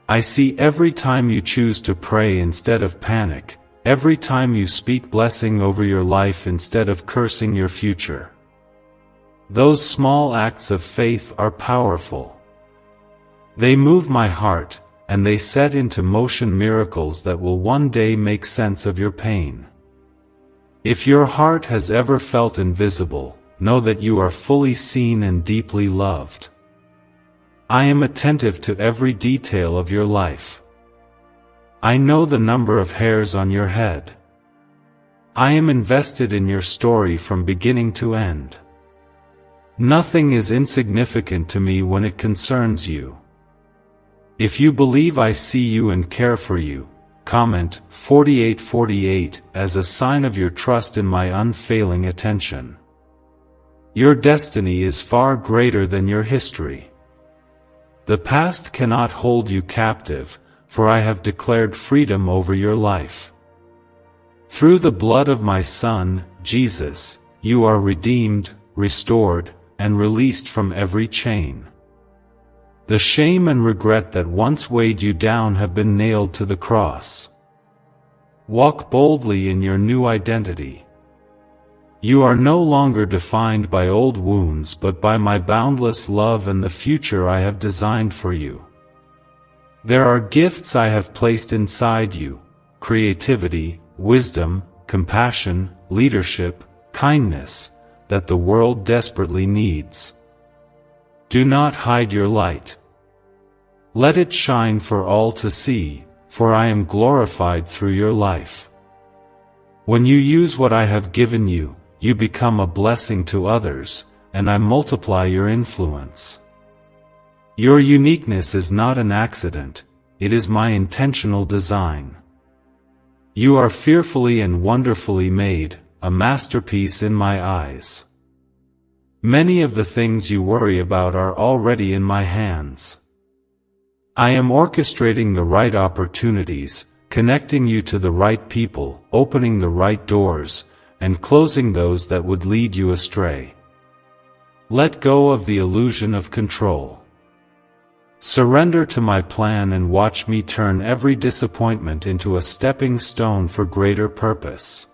I see every time you choose to pray instead of panic, every time you speak blessing over your life instead of cursing your future. Those small acts of faith are powerful. They move my heart, and they set into motion miracles that will one day make sense of your pain. If your heart has ever felt invisible, know that you are fully seen and deeply loved. I am attentive to every detail of your life. I know the number of hairs on your head. I am invested in your story from beginning to end. Nothing is insignificant to me when it concerns you. If you believe I see you and care for you, comment 4848 as a sign of your trust in my unfailing attention. Your destiny is far greater than your history. The past cannot hold you captive, for I have declared freedom over your life. Through the blood of my Son, Jesus, you are redeemed, restored, and released from every chain. The shame and regret that once weighed you down have been nailed to the cross. Walk boldly in your new identity. You are no longer defined by old wounds but by my boundless love and the future I have designed for you. There are gifts I have placed inside you: creativity, wisdom, compassion, leadership, kindness, that the world desperately needs. Do not hide your light. Let it shine for all to see, for I am glorified through your life. When you use what I have given you, you become a blessing to others, and I multiply your influence. Your uniqueness is not an accident, it is my intentional design. You are fearfully and wonderfully made, a masterpiece in my eyes. Many of the things you worry about are already in my hands. I am orchestrating the right opportunities, connecting you to the right people, opening the right doors, and closing those that would lead you astray. Let go of the illusion of control. Surrender to my plan and watch me turn every disappointment into a stepping stone for greater purpose.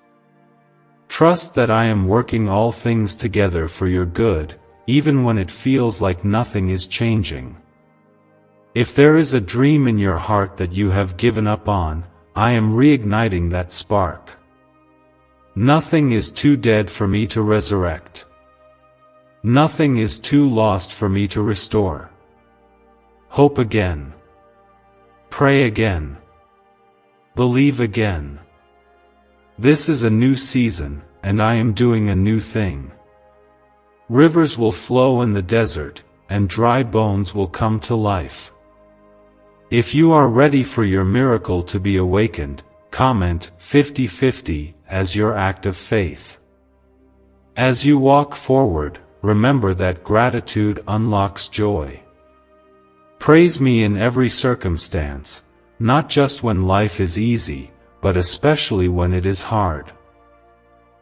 Trust that I am working all things together for your good, even when it feels like nothing is changing. If there is a dream in your heart that you have given up on, I am reigniting that spark. Nothing is too dead for me to resurrect. Nothing is too lost for me to restore. Hope again. Pray again. Believe again. This is a new season, and I am doing a new thing. Rivers will flow in the desert, and dry bones will come to life. If you are ready for your miracle to be awakened, comment 50-50 as your act of faith. As you walk forward, remember that gratitude unlocks joy. Praise me in every circumstance, not just when life is easy, but especially when it is hard.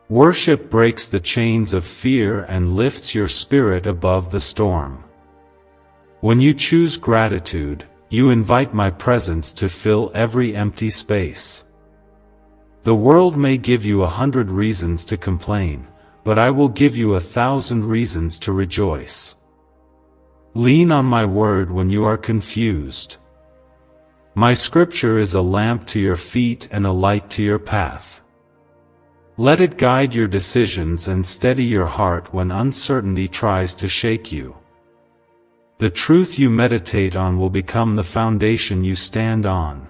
Worship breaks the chains of fear and lifts your spirit above the storm. When you choose gratitude, you invite my presence to fill every empty space. The world may give you 100 reasons to complain, but I will give you 1,000 reasons to rejoice. Lean on my word when you are confused. My scripture is a lamp to your feet and a light to your path. Let it guide your decisions and steady your heart when uncertainty tries to shake you. The truth you meditate on will become the foundation you stand on.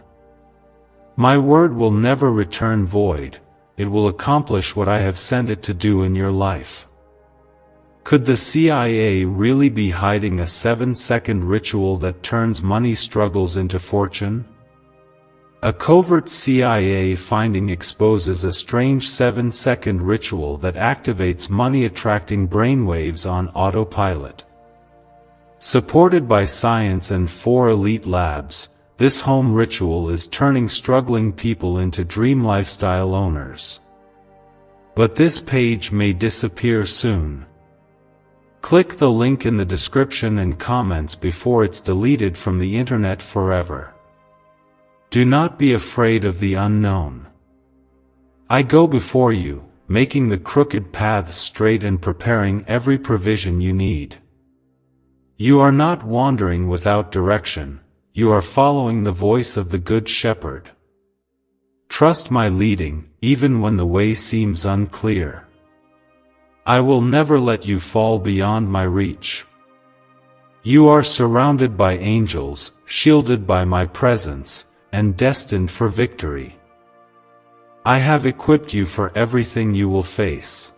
My word will never return void, it will accomplish what I have sent it to do in your life. Could the CIA really be hiding a 7-second ritual that turns money struggles into fortune? A covert CIA finding exposes a strange 7-second ritual that activates money-attracting brainwaves on autopilot. Supported by science and 4 elite labs, this home ritual is turning struggling people into dream lifestyle owners. But this page may disappear soon. Click the link in the description and comments before it's deleted from the internet forever. Do not be afraid of the unknown. I go before you, making the crooked paths straight and preparing every provision you need. You are not wandering without direction, you are following the voice of the Good Shepherd. Trust my leading, even when the way seems unclear. I will never let you fall beyond my reach. You are surrounded by angels, shielded by my presence, and destined for victory. I have equipped you for everything you will face.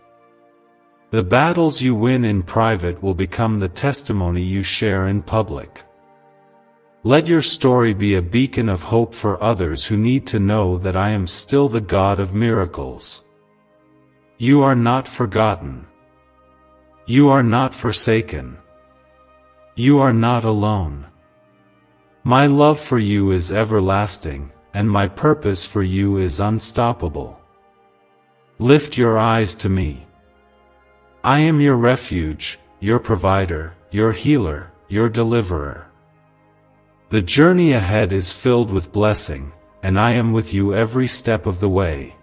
The battles you win in private will become the testimony you share in public. Let your story be a beacon of hope for others who need to know that I am still the God of miracles. You are not forgotten. You are not forsaken. You are not alone. My love for you is everlasting, and my purpose for you is unstoppable. Lift your eyes to me. I am your refuge, your provider, your healer, your deliverer. The journey ahead is filled with blessing, and I am with you every step of the way.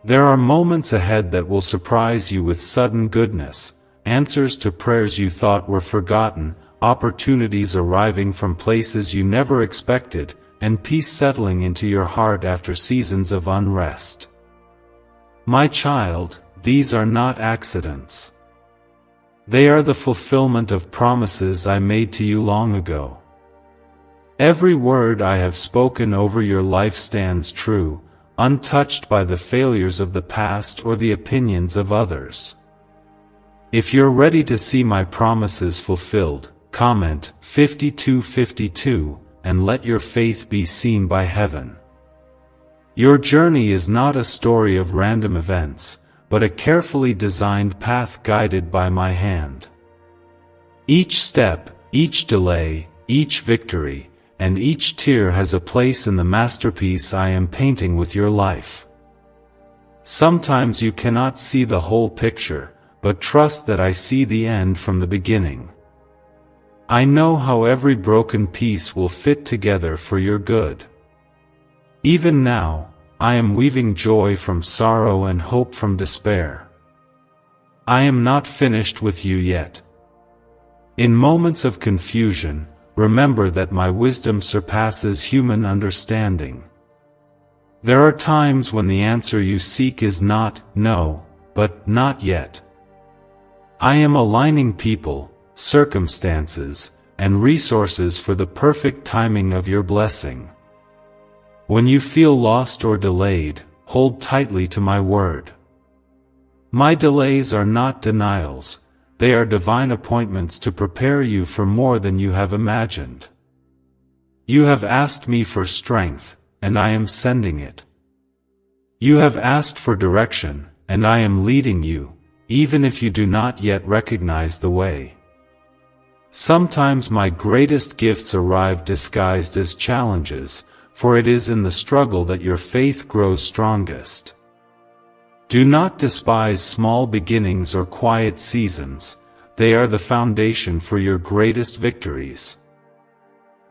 There are moments ahead that will surprise you with sudden goodness, answers to prayers you thought were forgotten, opportunities arriving from places you never expected, and peace settling into your heart after seasons of unrest. My child, these are not accidents. They are the fulfillment of promises I made to you long ago. Every word I have spoken over your life stands true, untouched by the failures of the past or the opinions of others. If you're ready to see my promises fulfilled, comment 5252 and let your faith be seen by heaven. Your journey is not a story of random events, but a carefully designed path guided by my hand. Each step, each delay, each victory, and each tear has a place in the masterpiece I am painting with your life. Sometimes you cannot see the whole picture, but trust that I see the end from the beginning. I know how every broken piece will fit together for your good. Even now, I am weaving joy from sorrow and hope from despair. I am not finished with you yet. In moments of confusion, remember that my wisdom surpasses human understanding. There are times when the answer you seek is not no, but not yet. I am aligning people, circumstances, and resources for the perfect timing of your blessing. When you feel lost or delayed, hold tightly to my word. My delays are not denials, they are divine appointments to prepare you for more than you have imagined. You have asked me for strength, and I am sending it. You have asked for direction, and I am leading you, even if you do not yet recognize the way. Sometimes my greatest gifts arrive disguised as challenges, for it is in the struggle that your faith grows strongest. Do not despise small beginnings or quiet seasons, they are the foundation for your greatest victories.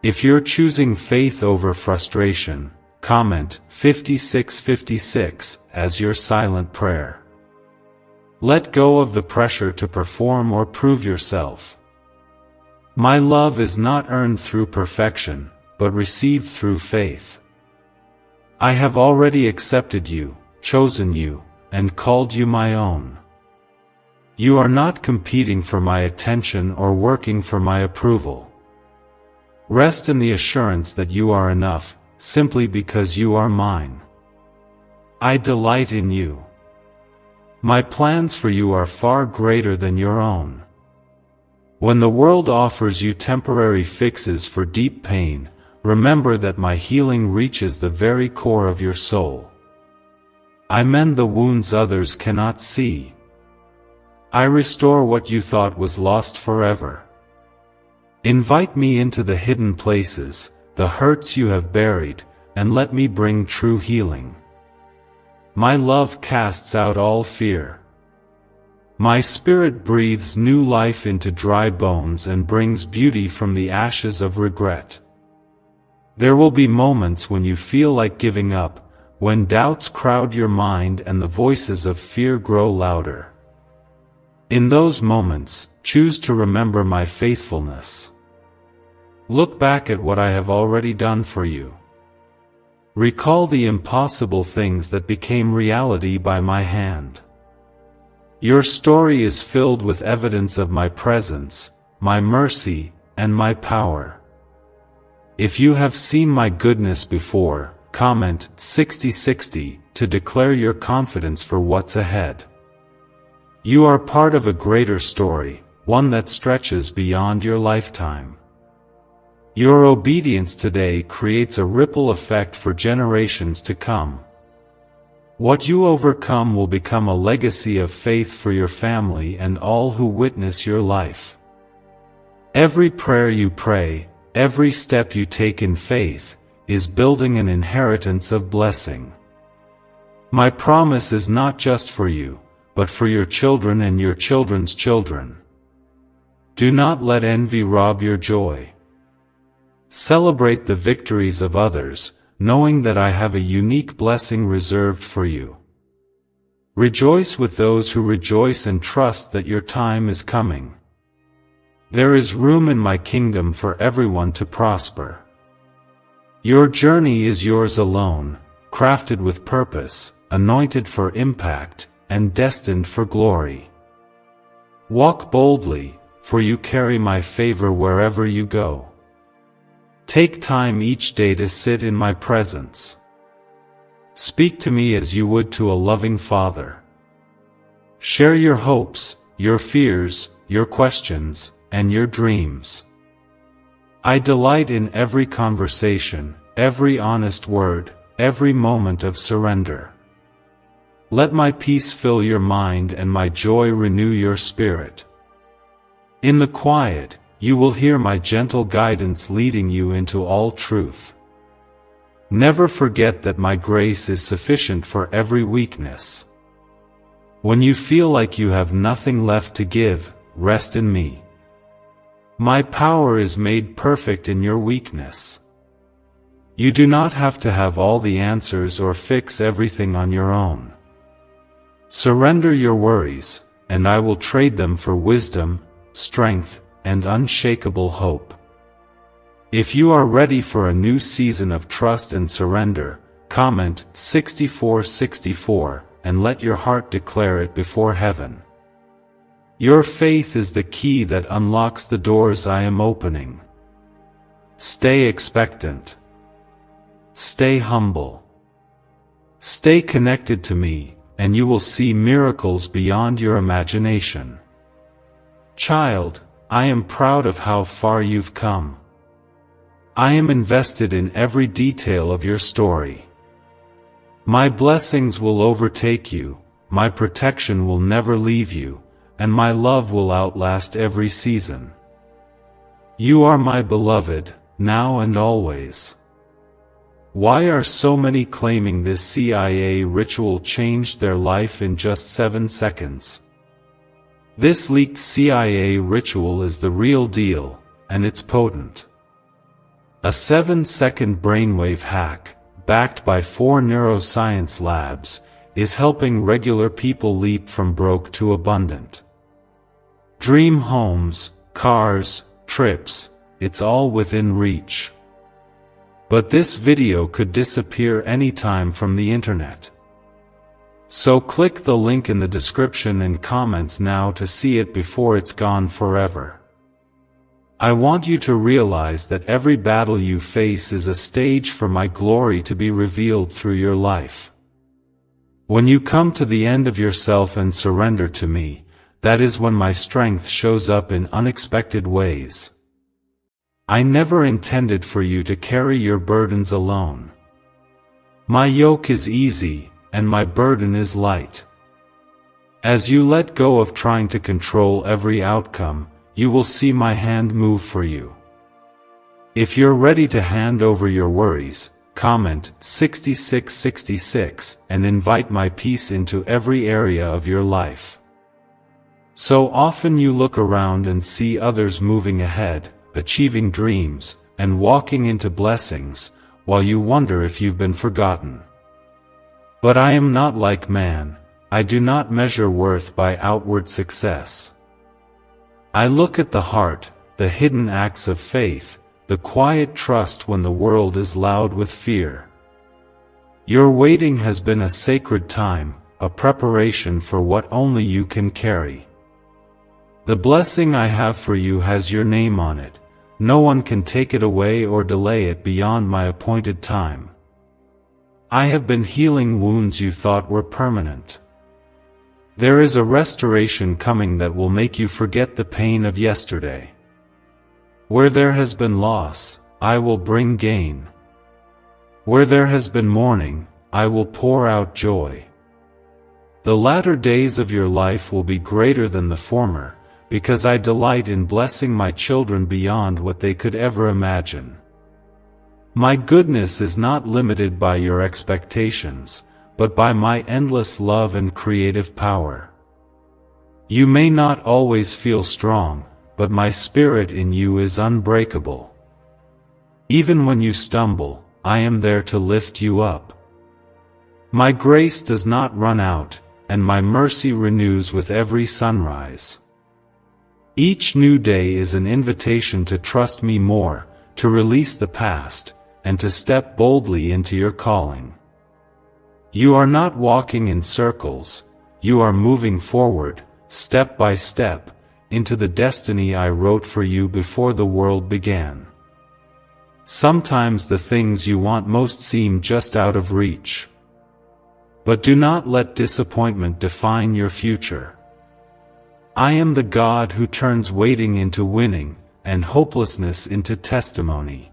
If you're choosing faith over frustration, comment 5656 as your silent prayer. Let go of the pressure to perform or prove yourself. My love is not earned through perfection, but received through faith. I have already accepted you, chosen you, and called you my own. You are not competing for my attention or working for my approval. Rest in the assurance that you are enough, simply because you are mine. I delight in you. My plans for you are far greater than your own. When the world offers you temporary fixes for deep pain, remember that my healing reaches the very core of your soul. I mend the wounds others cannot see. I restore what you thought was lost forever. Invite me into the hidden places, the hurts you have buried, and let me bring true healing. My love casts out all fear. My spirit breathes new life into dry bones and brings beauty from the ashes of regret. There will be moments when you feel like giving up, when doubts crowd your mind and the voices of fear grow louder. In those moments, choose to remember my faithfulness. Look back at what I have already done for you. Recall the impossible things that became reality by my hand. Your story is filled with evidence of my presence, my mercy, and my power. If you have seen my goodness before, comment 6060 to declare your confidence for what's ahead. You are part of a greater story, one that stretches beyond your lifetime. Your obedience today creates a ripple effect for generations to come. What you overcome will become a legacy of faith for your family and all who witness your life. Every prayer you pray, every step you take in faith, is building an inheritance of blessing. My promise is not just for you, but for your children and your children's children. Do not let envy rob your joy. Celebrate the victories of others, knowing that I have a unique blessing reserved for you. Rejoice with those who rejoice and trust that your time is coming. There is room in my kingdom for everyone to prosper. Your journey is yours alone, crafted with purpose, anointed for impact, and destined for glory. Walk boldly, for you carry my favor wherever you go. Take time each day to sit in my presence. Speak to me as you would to a loving father. Share your hopes, your fears, your questions, and your dreams. I delight in every conversation, every honest word, every moment of surrender. Let my peace fill your mind and my joy renew your spirit. In the quiet, you will hear my gentle guidance leading you into all truth. Never forget that my grace is sufficient for every weakness. When you feel like you have nothing left to give, rest in me. My power is made perfect in your weakness. You do not have to have all the answers or fix everything on your own. Surrender your worries, and I will trade them for wisdom, strength, and unshakable hope. If you are ready for a new season of trust and surrender, comment 6464 and let your heart declare it before heaven. Your faith is the key that unlocks the doors I am opening. Stay expectant. Stay humble. Stay connected to me, and you will see miracles beyond your imagination. Child, I am proud of how far you've come. I am invested in every detail of your story. My blessings will overtake you, my protection will never leave you, and my love will outlast every season. You are my beloved, now and always. Why are so many claiming this CIA ritual changed their life in just 7 seconds? This leaked CIA ritual is the real deal, and it's potent. A 7-second brainwave hack, backed by 4 neuroscience labs, is helping regular people leap from broke to abundant. Dream homes, cars, trips, it's all within reach. But this video could disappear anytime from the internet. So click the link in the description and comments now to see it before it's gone forever. I want you to realize that every battle you face is a stage for my glory to be revealed through your life. When you come to the end of yourself and surrender to me, that is when my strength shows up in unexpected ways. I never intended for you to carry your burdens alone. My yoke is easy, and my burden is light. As you let go of trying to control every outcome, you will see my hand move for you. If you're ready to hand over your worries, comment 6666 and invite my peace into every area of your life. So often you look around and see others moving ahead, achieving dreams, and walking into blessings, while you wonder if you've been forgotten. But I am not like man. I do not measure worth by outward success. I look at the heart, the hidden acts of faith, the quiet trust when the world is loud with fear. Your waiting has been a sacred time, a preparation for what only you can carry. The blessing I have for you has your name on it. No one can take it away or delay it beyond my appointed time. I have been healing wounds you thought were permanent. There is a restoration coming that will make you forget the pain of yesterday. Where there has been loss, I will bring gain. Where there has been mourning, I will pour out joy. The latter days of your life will be greater than the former, because I delight in blessing my children beyond what they could ever imagine. My goodness is not limited by your expectations, but by my endless love and creative power. You may not always feel strong, but my spirit in you is unbreakable. Even when you stumble, I am there to lift you up. My grace does not run out, and my mercy renews with every sunrise. Each new day is an invitation to trust me more, to release the past, and to step boldly into your calling. You are not walking in circles, you are moving forward, step by step, into the destiny I wrote for you before the world began. Sometimes the things you want most seem just out of reach. But do not let disappointment define your future. I am the God who turns waiting into winning, and hopelessness into testimony.